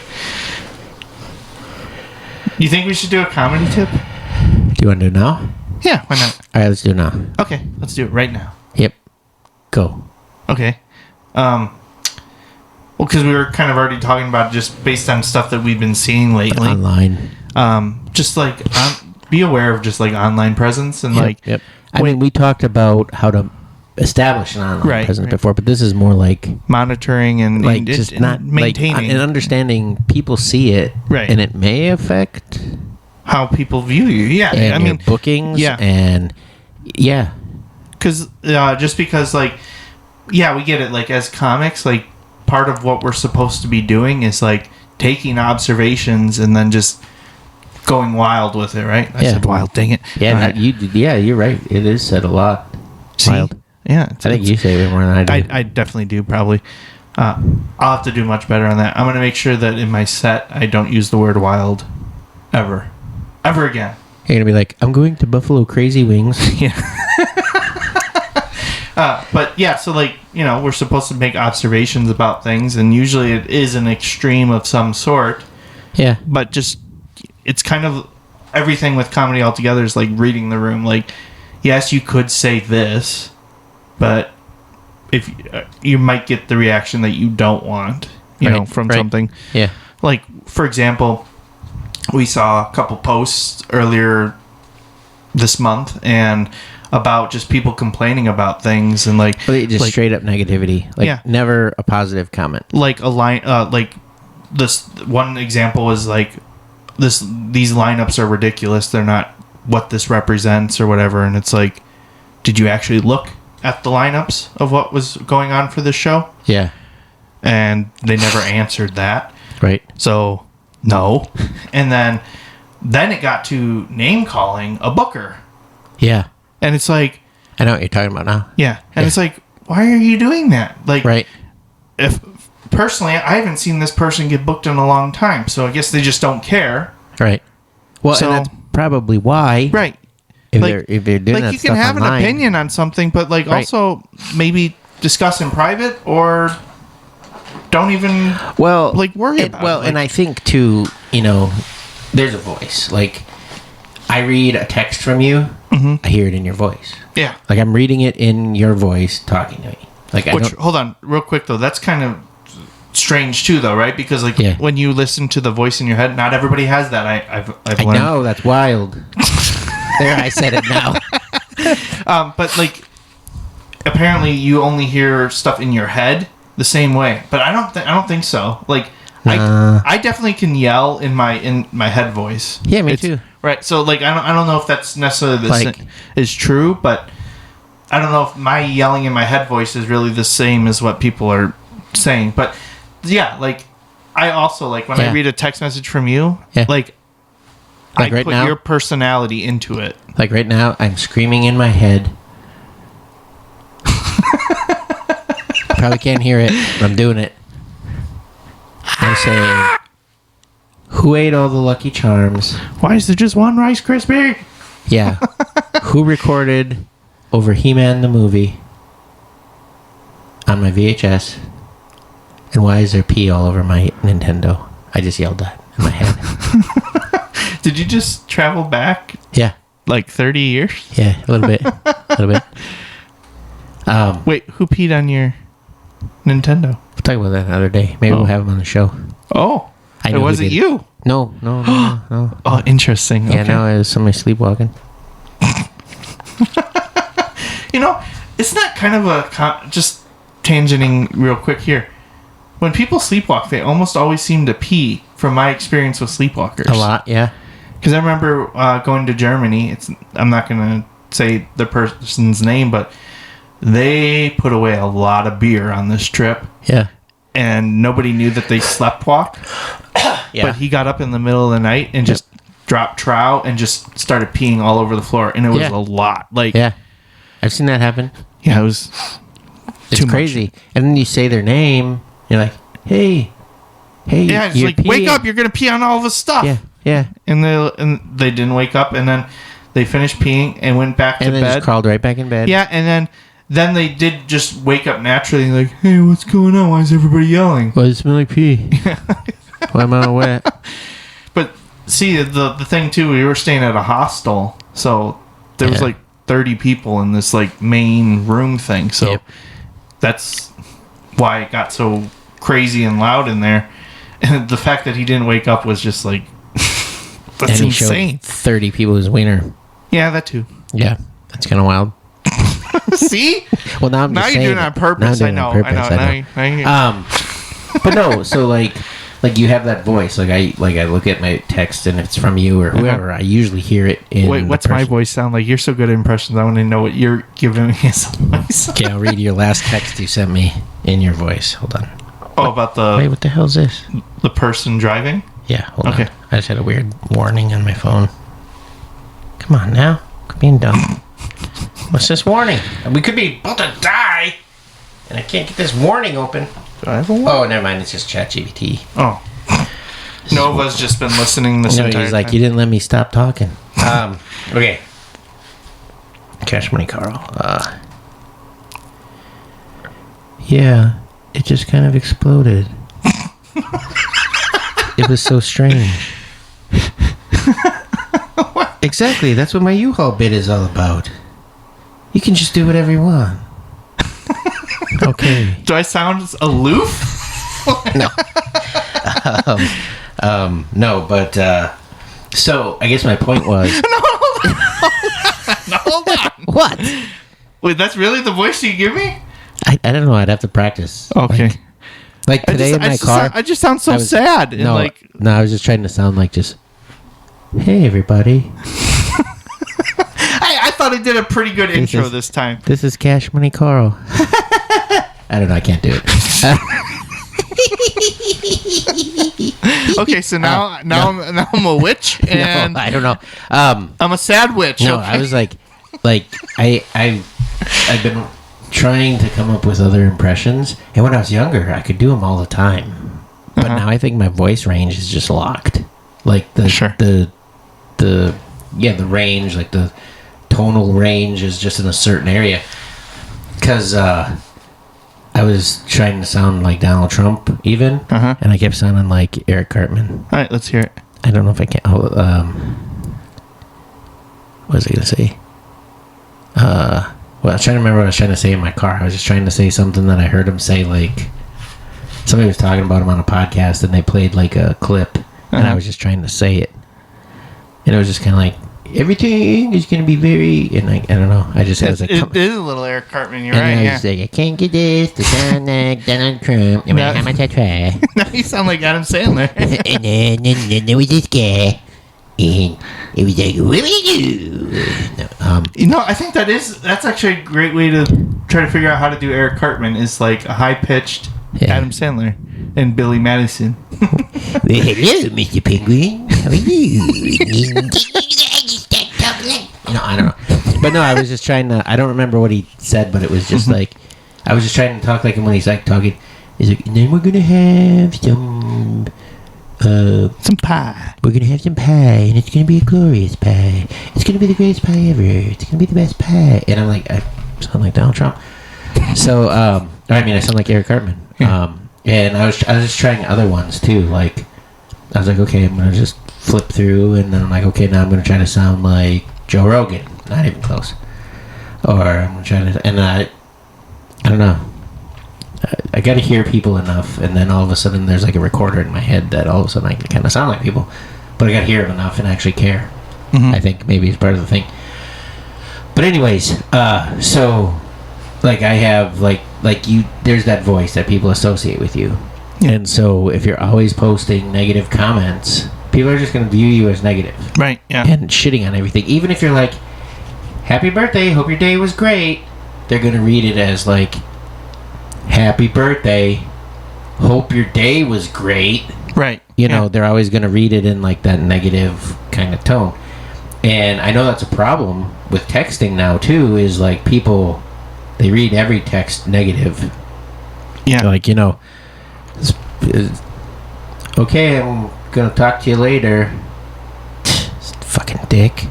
You think we should do a comedy tip? Do you want to do it now? Yeah, why not? All right, let's do it now. Okay, let's do it right now. Yep. Go. Okay. Well, because we were kind of already talking about just based on stuff that we've been seeing lately. Online. Just like be aware of just like online presence and Yep. I mean, we talked about how to establish an online presence before, but this is more like monitoring and like just not maintaining like, and understing people see it, right? And it may affect how people view you. Yeah, and I mean bookings. Yeah, and yeah, because just because like we get it. Like as comics, like part of what we're supposed to be doing is like taking observations and then just going wild with it, right? I said wild, dang it. Yeah, right. You're right. It is said a lot. See? Wild. Yeah. I think you say it more than I do. I definitely do, probably. I'll have to do much better on that. I'm going to make sure that in my set, I don't use the word wild ever. Ever again. You're going to be like, I'm going to Buffalo Crazy Wings. Yeah. But yeah, so like, we're supposed to make observations about things, and usually it is an extreme of some sort. Yeah. But just, it's kind of everything with comedy altogether is like reading the room. Like, yes, you could say this, but if you might get the reaction that you don't want, from something. Yeah. Like, for example, we saw a couple posts earlier this month and about just people complaining about things and like just straight up negativity. Like never a positive comment. Like a line, like this one example was like these lineups are ridiculous. They're not what this represents or whatever. And it's like, did you actually look at the lineups of what was going on for this show? Yeah. And they never answered that. Right. So, no. And then it got to name calling a booker. Yeah. And it's like... I know what you're talking about now. Yeah. And it's like, why are you doing that? Like, right. If personally, I haven't seen this person get booked in a long time, so I guess they just don't care. Right. Well, so, and that's probably why. Right. If they're doing that you can have online, an opinion on something, but like also maybe discuss in private or don't even worry about it. Well, and I think too, there's a voice. Like I read a text from you, I hear it in your voice. Yeah. Like I'm reading it in your voice talking to me. Like hold on, real quick though. That's kind of strange too, though, right? Because when you listen to the voice in your head, not everybody has that. I've learned. I know, that's wild. There, I said it now. But like, apparently, you only hear stuff in your head the same way. But I don't think so. Like, I definitely can yell in my head voice. Yeah, me too. Right. So like, I don't know if that's necessarily is true, but I don't know if my yelling in my head voice is really the same as what people are saying. But yeah, like I also like when I read a text message from you, like I right put now, your personality into it. Like right now, I'm screaming in my head. Probably can't hear it, but I'm doing it. I'm saying, who ate all the Lucky Charms? Why is there just one Rice Krispie? Yeah. Who recorded over He-Man the movie on my VHS? And why is there pee all over my Nintendo? I just yelled that in my head. Did you just travel back? Yeah. Like 30 years? Yeah, a little bit. Wait, who peed on your Nintendo? We'll talk about that another day. Maybe we'll have him on the show. Oh. It wasn't you? No. Oh, interesting. Yeah, no, it was somebody sleepwalking. Isn't that kind of just tangenting real quick here? When people sleepwalk, they almost always seem to pee. From my experience with sleepwalkers, A lot, yeah. Because I remember going to Germany. I'm not going to say the person's name, but they put away a lot of beer on this trip. Yeah. And nobody knew that they sleptwalked. Yeah. But he got up in the middle of the night and just dropped trow and just started peeing all over the floor. And it was a lot. Yeah. I've seen that happen. Yeah, it was It's too crazy. much. And then you say their name. You're like, hey. Yeah, it's you're like, wake peeing. up, you're going to pee on all this stuff. Yeah. And they didn't wake up, and then they finished peeing and went back to And then bed. just crawled right back in bed. Yeah, and then they did just wake up naturally, like, hey, what's going on? Why is everybody yelling? Why does it smell like pee? Why am I all wet? But see, the thing too, we were staying at a hostel, so there was like 30 people in this like main room thing. So that's why it got so crazy and loud in there. And the fact that he didn't wake up was just like that's And he insane. showed 30 people his wiener. Yeah, that too. Yeah, that's kind of wild. See? Well, now I'm Now just you're saying doing it on purpose. I know. I know. But no, so like you have that voice. Like I look at my text and if it's from you or whoever, I usually hear it in. Wait, what's my voice sound like? You're so good at impressions. I want to know what you're giving me as a voice. Okay, I'll read your last text you sent me in your voice. Hold on. Oh, about Wait, what the hell is this? the person driving? Yeah, hold Okay. on. I just had a weird warning on my phone. Come on now. Quit being dumb. What's this warning? We could be about to die, and I can't get this warning open. Do I have a one? Oh, never mind. It's just ChatGPT. Oh. Nova's just been listening this No, entire he's like, time. you didn't let me stop talking. Okay. Cash Money Karl. Yeah, it just kind of exploded. It was so strange. Exactly, that's what my U-Haul bit is all about. You can just do whatever you want. Okay. Do I sound aloof? No. No, but so I guess my point was. No, hold on. What? Wait, that's really the voice you give me? I don't know. I'd have to practice. Okay. Like today in my car. I just sound so I was- sad. And No, like, no, I was just trying to sound like just. Hey everybody, I thought I did a pretty good intro this time. this is Cash Money Karl. I don't know. I can't do it. Okay, so now I'm a witch and No, I don't know. I'm a sad witch. No, okay? I was like I've been trying to come up with other impressions, and when I was younger, I could do them all the time. But now I think my voice range is just locked. Like the range, like the tonal range is just in a certain area. Because I was trying to sound like Donald Trump, even, and I kept sounding like Eric Cartman. All right, let's hear it. I don't know if I can. What was I gonna say? Well, I was trying to remember what I was trying to say in my car. I was just trying to say something that I heard him say. Like somebody was talking about him on a podcast, and they played like a clip, and I was just trying to say it, and it was just kind of like everything is gonna be very. And I don't know. I just was like, It is a little Eric Cartman. You're and right. I Yeah. was like, I can't get this to sound like Donald Trump. No matter how much I try. Now you sound like Adam Sandler. And then there was this guy, and it was like, what do you do? No, You know, I think that's actually a great way to try to figure out how to do Eric Cartman is like a high pitched Adam Sandler and Billy Madison. well, hello, Mr. Penguin. How are you? I don't know. But no, I was just trying to, I don't remember what he said, but it was just like, I was just trying to talk like him when he's like talking. He's like, and then we're going to have some pie. we're going to have some pie, and it's going to be a glorious pie. It's going to be the greatest pie ever. It's going to be the best pie. And I'm like, I sound like Donald Trump. So, I sound like Eric Cartman. And I was just trying other ones too. Like, I was like, okay, I'm going to just flip through, and then I'm like, okay, now I'm going to try to sound like Joe Rogan. Not even close. Or I'm going to try to, and I don't know. I got to hear people enough, and then all of a sudden there's like a recorder in my head that all of a sudden I can kind of sound like people, but I got to hear them enough and actually care. I think maybe it's part of the thing. But anyways, so like I have like you. There's that voice that people associate with you, and so if you're always posting negative comments, people are just going to view you as negative, Right. Yeah. and shitting on everything. Even if you're like, "Happy birthday! Hope your day was great," they're going to read it as like, "Happy birthday! Hope your day was great." Right. You know, they're always going to read it in like that negative kind of tone. And I know that's a problem with texting now too, is like people, they read every text negative. Yeah. Like, you know, okay, I'm going to talk to you later. Fucking dick.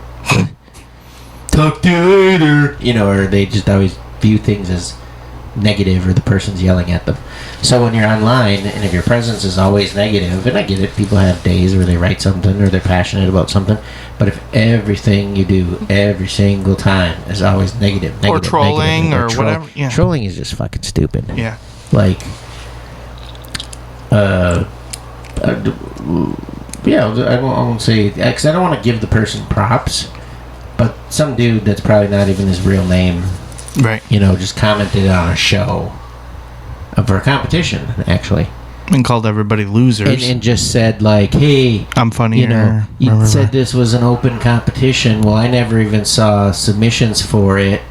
Talk to you later. You know, or they just always view things as negative, or the person's yelling at them. So when you're online, and if your presence is always negative, and I get it, people have days where they write something or they're passionate about something, but if everything you do every single time is always negative, or trolling or whatever, trolling is just fucking stupid. Yeah. Like, yeah, I won't say, because I don't want to give the person props, but some dude that's probably not even his real name, Right. you know, just commented on a show for a competition, actually, And called everybody losers. and just said like, "Hey, I'm funny. you know, you said this was an open competition. Well, I never even saw submissions for it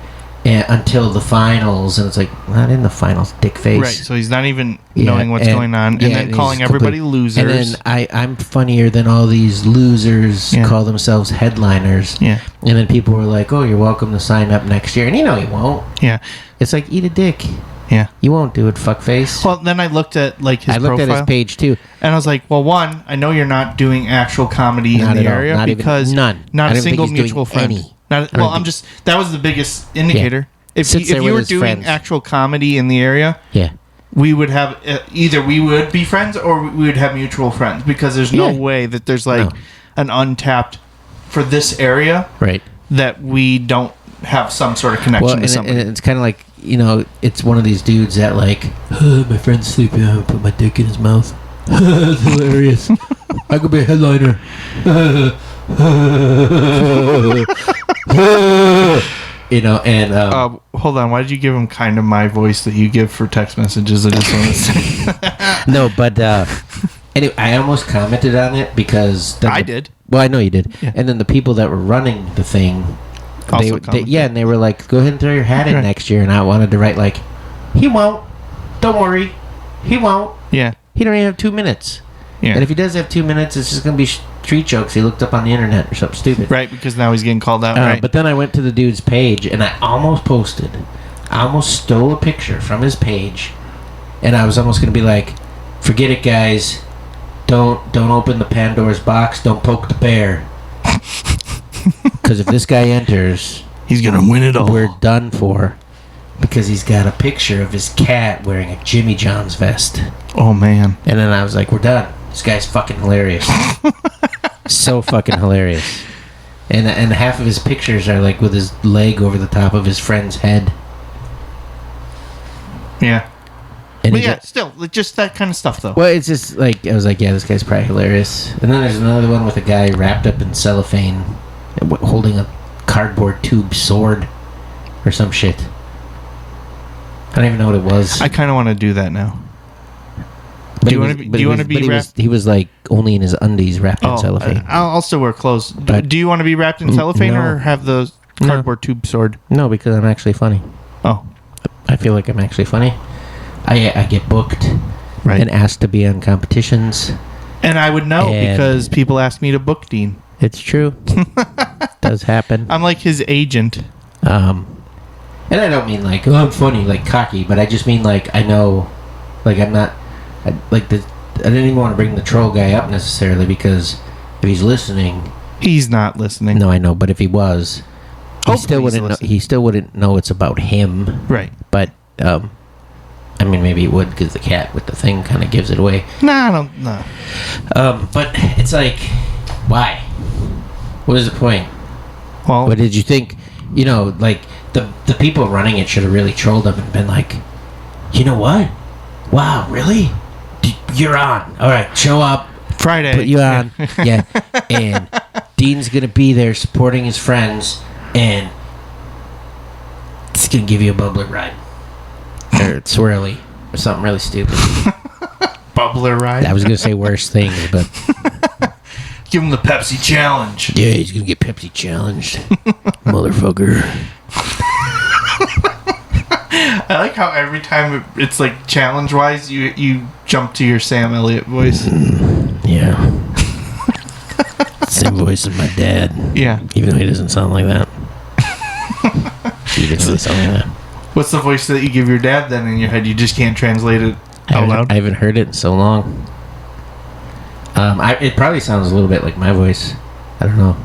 until the finals." And it's like, not in the finals, dick face. Right. So he's not even knowing what's going on, and yeah, then and calling he's everybody complete- losers. And then I'm funnier than all these losers call themselves headliners. Yeah. And then people were like, "Oh, you're welcome to sign up next year." And you know he won't. Yeah. It's like, eat a dick. Yeah. You won't do it, fuckface. Well, then I looked at like his profile. I looked at his page too. And I was like, well, one, I know you're not doing actual comedy Not in at the all. area Not even- because none. not I a don't think single he's doing mutual friend. any. Not, I don't well, think- that was the biggest indicator. If Sits there you with were his doing friends. actual comedy in the area, Yeah. we would have either we would be friends or we would have mutual friends, because there's no Yeah. way that there's like No. an untapped for this area Right. that we don't have some sort of connection Well, to and somebody. it's kind of like, you know, it's one of these dudes that like, my friend's sleeping, I put my dick in his mouth. That's hilarious. I could be a headliner. You know, and Hold on, why did you give him kind of my voice that you give for text messages? I just want to say. no, but anyway, I almost commented on it because I did. Well, I know you did. Yeah. And then the people that were running the thing, Also they commented. and they were like, "Go ahead and throw your hat in Right. next year." And I wanted to write like, "He won't. Don't worry. He won't. Yeah. He don't even have 2 minutes. Yeah. And if he does have 2 minutes, it's just gonna be street jokes he looked up on the internet or something stupid." Right, because now he's getting called out. Right. But then I went to the dude's page and I almost posted. I almost stole a picture from his page, and I was almost gonna be like, "Forget it, guys. Don't open the Pandora's box. Don't poke the bear. Because if this guy enters, he's gonna win it all." we're done for." Because he's got a picture of his cat wearing a Jimmy John's vest. Oh man. And then I was like, we're done. This guy's fucking hilarious. So fucking hilarious. And half of his pictures are like with his leg over the top of his friend's head. Yeah. And But he yeah, got- still, like, just that kind of stuff though. well, it's just like, I was like, yeah, this guy's probably hilarious. And then there's another one with a guy wrapped up in cellophane holding a cardboard tube sword or some shit. I don't even know what it was. I kind of want to do that now. But do you he wanna was- be- but do you he wanna was- be but he was, wrapped- he was like only in his undies wrapped in cellophane. I'll still wear clothes. But- Do you want to be wrapped in cellophane no. or have the No. cardboard tube sword? No, because I'm actually funny. Oh, I feel like I'm actually funny. I get booked right. and asked to be on competitions. And I would know And- because people ask me to book Dean. It's true. Does happen. I'm like his agent. And I don't mean like, oh, I'm funny, like cocky, but I just mean like, I know, like I'm not, I didn't even want to bring the troll guy up necessarily, because if he's listening, He's not listening. no, I know, but if he was, Hopefully he's he still wouldn't know it's about him. Right. But I mean, maybe he would, because the cat with the thing kind of gives it away. Nah, I don't. No. But it's like, why? What is the point? Well, What did you think? You know, like the people running it should have really trolled him and been like, you know what? Wow, really? You're on. All right, show up. Friday. Put you on. Yeah. And Dean's gonna be there supporting his friends, and it's gonna give you a bubbler ride. or swirly or something really stupid. Bubbler ride. I was gonna say worse things, but Give him the Pepsi challenge. yeah, he's gonna get Pepsi challenged, motherfucker. I like how every time it's like challenge-wise, you jump to your Sam Elliott voice. Yeah. Same voice as my dad. Yeah. Even though he doesn't sound like that. He doesn't really sound like that. What's the voice that you give your dad then in your head? You just can't translate it out loud? I haven't heard it in so long. It probably sounds a little bit like my voice. I don't know.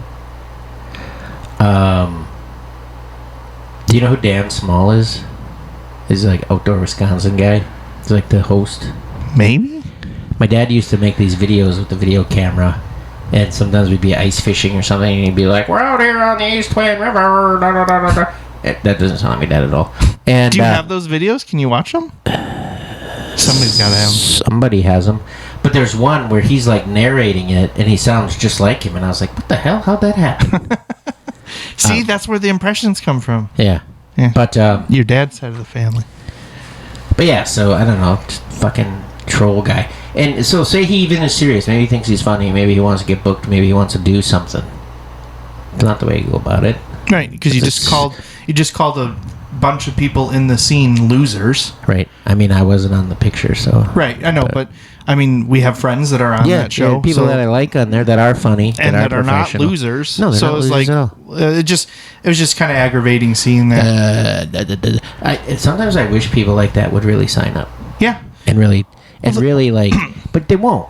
Do you know who Dan Small is? He's like outdoor Wisconsin guy. He's like the host. Maybe? My dad used to make these videos with the video camera, and sometimes we'd be ice fishing or something, and he'd be like, "We're out here on the East Twin River." Da, da, da, da, da. That doesn't sound like my dad at all. And do you have those videos? Can you watch them? Somebody's got to have them. Somebody has them. But there's one where he's like narrating it, and he sounds just like him, and I was like, "What the hell? How'd that happen?" See, that's where the impressions come from. Yeah. Yeah. But Your dad's side of the family. But yeah, so I don't know, just fucking troll guy. And so say he even is serious. Maybe he thinks he's funny. Maybe he wants to get booked. Maybe he wants to do something. It's not the way you go about it. Right, because you just called a bunch of people in the scene losers. Right. I mean, I wasn't on the picture, so. Right, I know, but I mean, we have friends that are on that show. People that I like on there that are funny and that are not professional. losers. No, they're so not it was losers like at all. it was just kind of aggravating seeing that. Sometimes I wish people like that would really sign up Yeah, and really like, but they won't.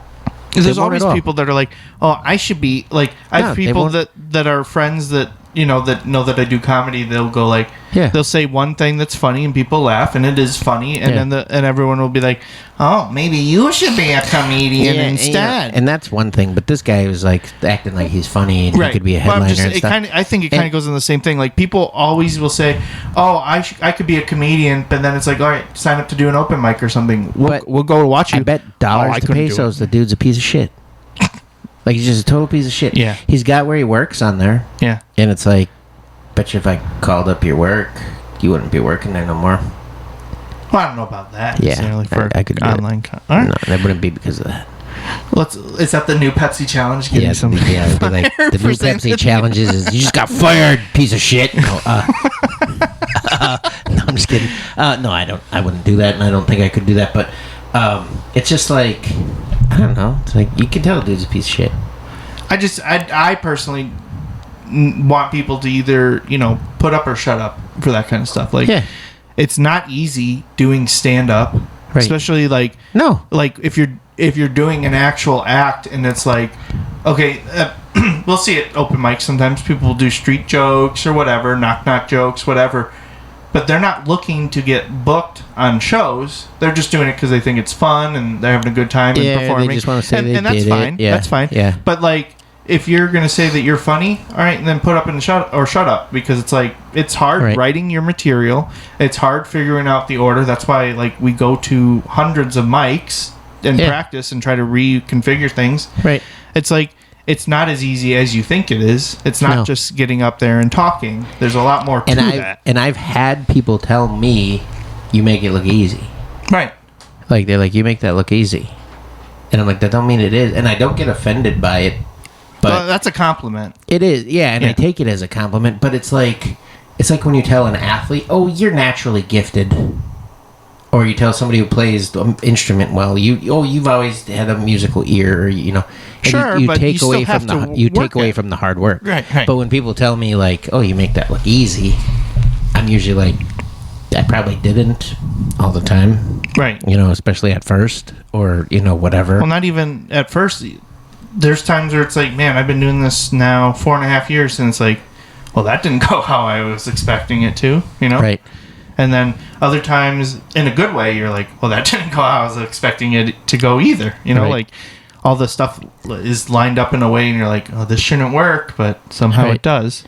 there's They won't always at all. people that are like, oh, I should be like. I No, have they people won't. that are friends that know that I do comedy. They'll go like, Yeah. they'll say one thing that's funny and people laugh and it is funny, and Yeah. then and everyone will be like, oh, maybe you should be a comedian instead. And that's one thing, but this guy was like acting like he's funny and he could be a Well, headliner and stuff. I think it kind of goes in the same thing. Like people always will say, "Oh, I could be a comedian," but then it's like, "All right, sign up to do an open mic or something. We'll go watch you." I bet Oh, dollars I to couldn't do pesos it. the dude's a piece of shit. Like he's just a total piece of shit. Yeah. He's got where he works on there, Yeah, and it's like, bet you if I called up your work, you wouldn't be working there no more. well, I don't know about that. Yeah, necessarily for I could do online. All right, No, that wouldn't be because of that. is that the new Pepsi challenge? Getting some it'd be like the new for saying Pepsi that. challenges is you just got fired, piece of shit. No, no, I'm just kidding. No, I don't. I wouldn't do that, and I don't think I could do that. But it's just like I don't know. It's like you can tell the dude's a piece of shit. I personally want people to either put up or shut up for that kind of stuff. Like, Yeah. it's not easy doing stand up, Right. especially like if you're doing an actual act and it's like, okay, we'll see it open mic. Sometimes people will do street jokes or whatever, knock jokes, whatever. But they're not looking to get booked on shows. They're just doing it because they think it's fun and they're having a good time and performing. They just want to say they and that's did it. fine. Yeah. That's fine. Yeah. But like, if you're gonna say that you're funny, all right, and then put up and shut up, because it's like it's hard Right. writing your material. It's hard figuring out the order. That's why like we go to hundreds of mics and Yeah. practice and try to reconfigure things. Right. It's like it's not as easy as you think it is. It's not No. just getting up there and talking. There's a lot more to that. I've had people tell me, "You make it look easy." Right. Like they're like, "You make that look easy," and I'm like, "That don't mean it is." And I don't get offended by it, but Well, that's a compliment. it is. Yeah, and Yeah. I take it as a compliment. But it's like when you tell an athlete, "Oh, you're naturally gifted," or you tell somebody who plays the instrument well, you've always had a musical ear, or, and Sure, you but take you still away have from to work take away it. from the hard work. Right. But when people tell me like, "Oh, you make that look easy," I'm usually like, I probably didn't all the time, Right. especially at first, or whatever. Well, not even at first. There's times where it's like, man, I've been doing this now 4.5 years, and it's like, well, that didn't go how I was expecting it to, Right. And then other times, in a good way, you're like, well, that didn't go how I was expecting it to go either. Right. Like all the stuff is lined up in a way, and you're like, oh, this shouldn't work, but somehow Right. it does.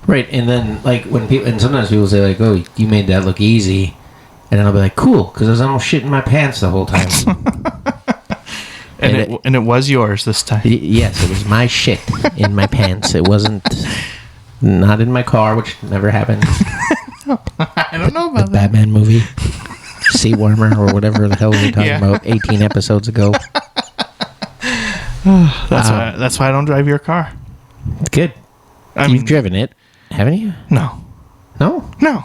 Right, and then like when people, and sometimes people say like, "Oh, you made that look easy," and then I'll be like, "Cool," because I was almost shitting my pants the whole time. And it was yours this time. Yes, it was my shit in my pants. It wasn't not in my car, which never happened. I don't know The about that. Batman movie. Seat warmer or whatever the hell we were talking about 18 episodes ago. That's why I don't drive your car. Good. You've driven it, haven't you? No. No? No.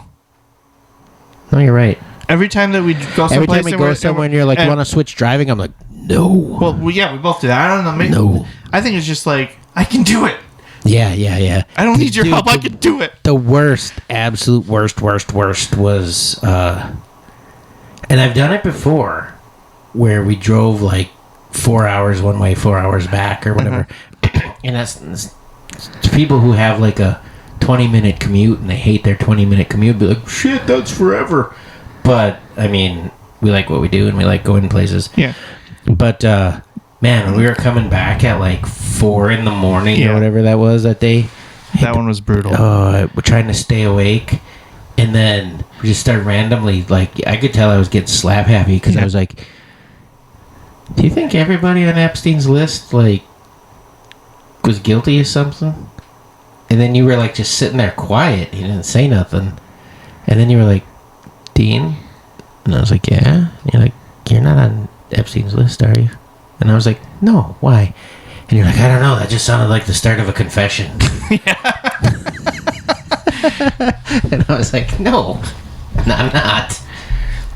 No, you're right. Every time that we go someplace... Every time we go somewhere and you're like, you want to switch driving? I'm like, no. Well, we both do that. I don't know. Maybe, no. I think it's just like, I can do it. Yeah. I don't need your help. I can do it. The worst, absolute worst was, and I've done it before, where we drove like 4 hours one way, 4 hours back, or whatever. And that's people who have like a 20-minute commute and they hate their 20-minute commute. Be like, shit, that's forever. But I mean, we like what we do and we like going places. Yeah. But man, when we were coming back at like 4 a.m. or whatever that was that day, that one was brutal. We're trying to stay awake, and then we just started randomly. Like, I could tell I was getting slap happy because I was like, "Do you think everybody on Epstein's list like was guilty of something?" And then you were like just sitting there quiet. You didn't say nothing, and then you were like, "Dean," and I was like, "Yeah." And you're like, "You're not on Epstein's list, are you?" And I was like, "No, why?" And you're like, "I don't know, that just sounded like the start of a confession." And I was like, no, I'm not.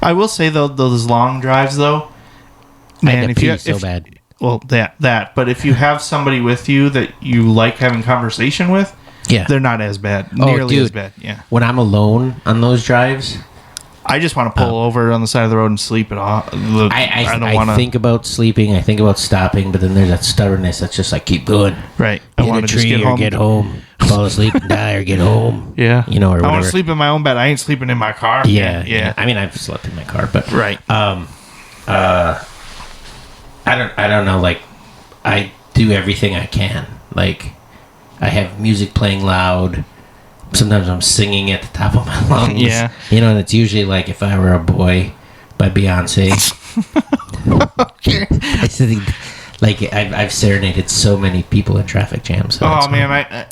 I will say, though, those long drives, though, man, bad. Well, that, but if you have somebody with you that you like having conversation with, they're not as bad. Nearly as bad, yeah. When I'm alone on those drives, I just want to pull over on the side of the road and sleep it off. I don't want to think about sleeping. I think about stopping, but then there's that stubbornness that's just like, keep going. Right. I want to just get home. Fall asleep and die or get home. Yeah. You know, or whatever. I want to sleep in my own bed. I ain't sleeping in my car. Yeah. I mean, I've slept in my car, but right. I don't know. Like, I do everything I can. Like, I have music playing loud. Sometimes I'm singing at the top of my lungs. Yeah. You know, and it's usually like If I Were a Boy by Beyonce. Okay. I've serenaded so many people in traffic jams. So man,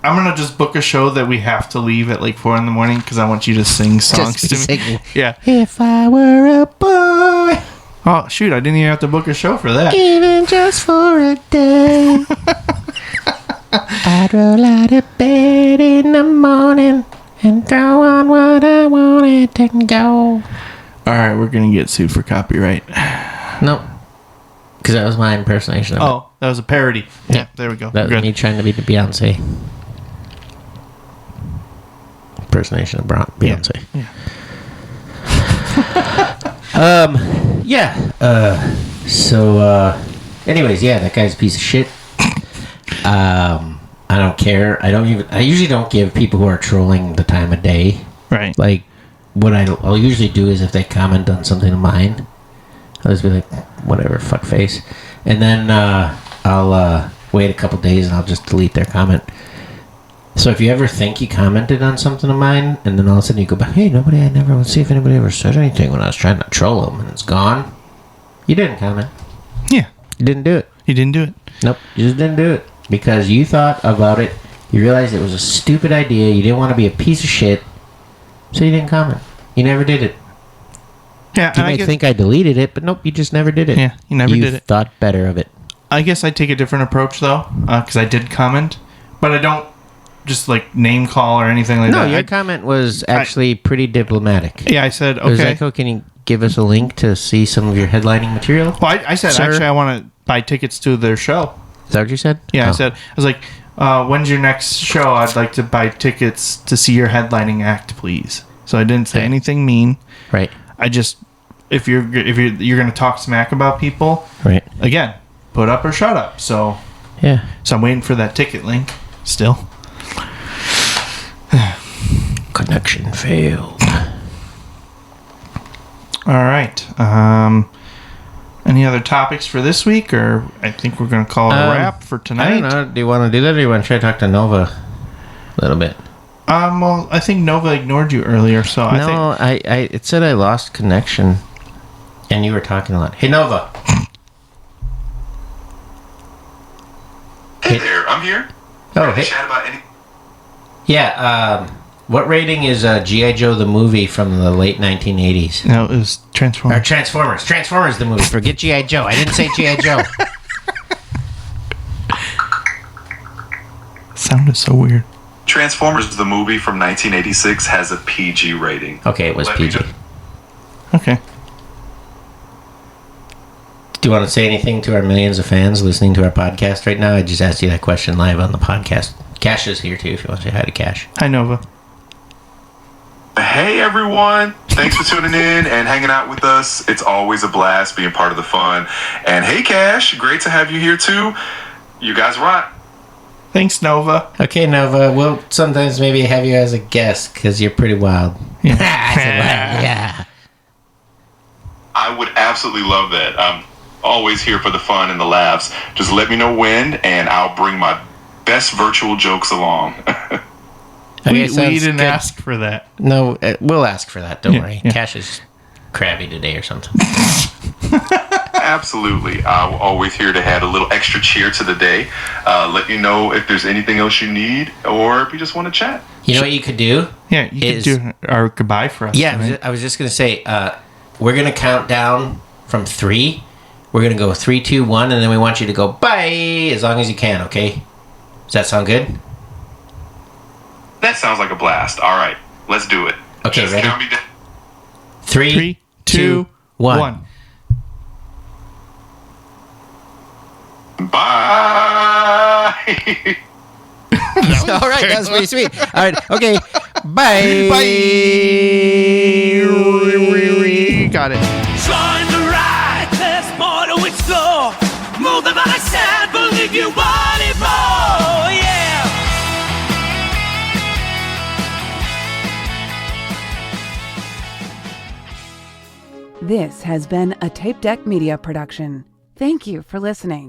I'm going to just book a show that we have to leave at like 4 a.m. because I want you to sing songs to me. Singing. Yeah. If I were a boy. Oh, shoot. I didn't even have to book a show for that. Even just for a day. I'd roll out of bed in the morning and throw on what I wanted to go. Alright, we're going to get sued for copyright. Nope. Because that was my impersonation of it. That was a parody. Yeah, there we go. That was me trying to be the Beyonce. Impersonation of Beyonce. Yeah. Anyways, that guy's a piece of shit. I don't care. I usually don't give people who are trolling the time of day. Right. Like, what I'll usually do is if they comment on something of mine, I'll just be like, whatever, fuck face. And then I'll wait a couple days and I'll just delete their comment. So if you ever think you commented on something of mine and then all of a sudden you go back, hey, let's see if anybody ever said anything when I was trying to troll them and it's gone. You didn't comment. Yeah. You didn't do it. You didn't do it. Nope. You just didn't do it. Because you thought about it, you realized it was a stupid idea, you didn't want to be a piece of shit, so you didn't comment. You never did it. Yeah, you might think I deleted it, but nope, you just never did it. Yeah, you never did it. You thought better of it. I guess I take a different approach, though, because I did comment, but I don't just, like, name call or anything like that. No, your comment was actually pretty diplomatic. Yeah, I said, okay. It was like, oh, can you give us a link to see some of your headlining material? Well, I said, actually, I want to buy tickets to their show. Is that what you said? Yeah, I was like, when's your next show? I'd like to buy tickets to see your headlining act, please. So I didn't say anything mean. Right. I just, if you're going to talk smack about people, right. Again, put up or shut up. So yeah. So I'm waiting for that ticket link still. Connection failed. All right. Any other topics for this week, or I think we're going to call it a wrap for tonight? I don't know. Do you want to do that, or do you want to try to talk to Nova a little bit? Well, I think Nova ignored you earlier, so it said I lost connection, and you were talking a lot. Hey, Nova. Hey there, I'm here. Oh, hey. Chat about any? Yeah. What rating is G.I. Joe the movie from the late 1980s? No, it was Or Transformers. Transformers. Transformers the movie. Forget G.I. Joe. I didn't say G.I. Joe. Sounded so weird. Transformers, the movie from 1986, has a PG rating. Okay, it was Let me PG. just- Okay. Do you want to say anything to our millions of fans listening to our podcast right now? I just asked you that question live on the podcast. Cash is here too if you want to say hi to Cash. Hi, Nova. Hey everyone, thanks for tuning in and hanging out with us. It's always a blast being part of the fun. And hey Cash, great to have you here too. You guys rock. Thanks, Nova. Okay, Nova, we'll sometimes maybe have you as a guest because you're pretty wild. Yeah. I said wild, yeah. I would absolutely love that. I'm always here for the fun and the laughs. Just let me know when and I'll bring my best virtual jokes along. Okay, we sounds didn't good. ask for that. No, we'll ask for that. Don't Yeah, worry. yeah. Cash is crabby today or something. Absolutely. I'm always here to add a little extra cheer to the day. Let you know if there's anything else you need or if you just want to chat. You know what you could do? Yeah, you Is- could do our goodbye for us. Yeah, tonight. I was just going to say, we're going to count down from 3. We're going to go 3, 2, 1, and then we want you to go bye as long as you can, okay? Does that sound good? That sounds like a blast. All right, let's do it. Okay, Just ready? count me down. 3, 3, 2, 1. Bye. All right, that was pretty sweet. All right, okay, bye. Got it. Join the ride, there's more to explore. Move the body side, believe you want it more, yeah. This has been a Tapedeck Media production. Thank you for listening.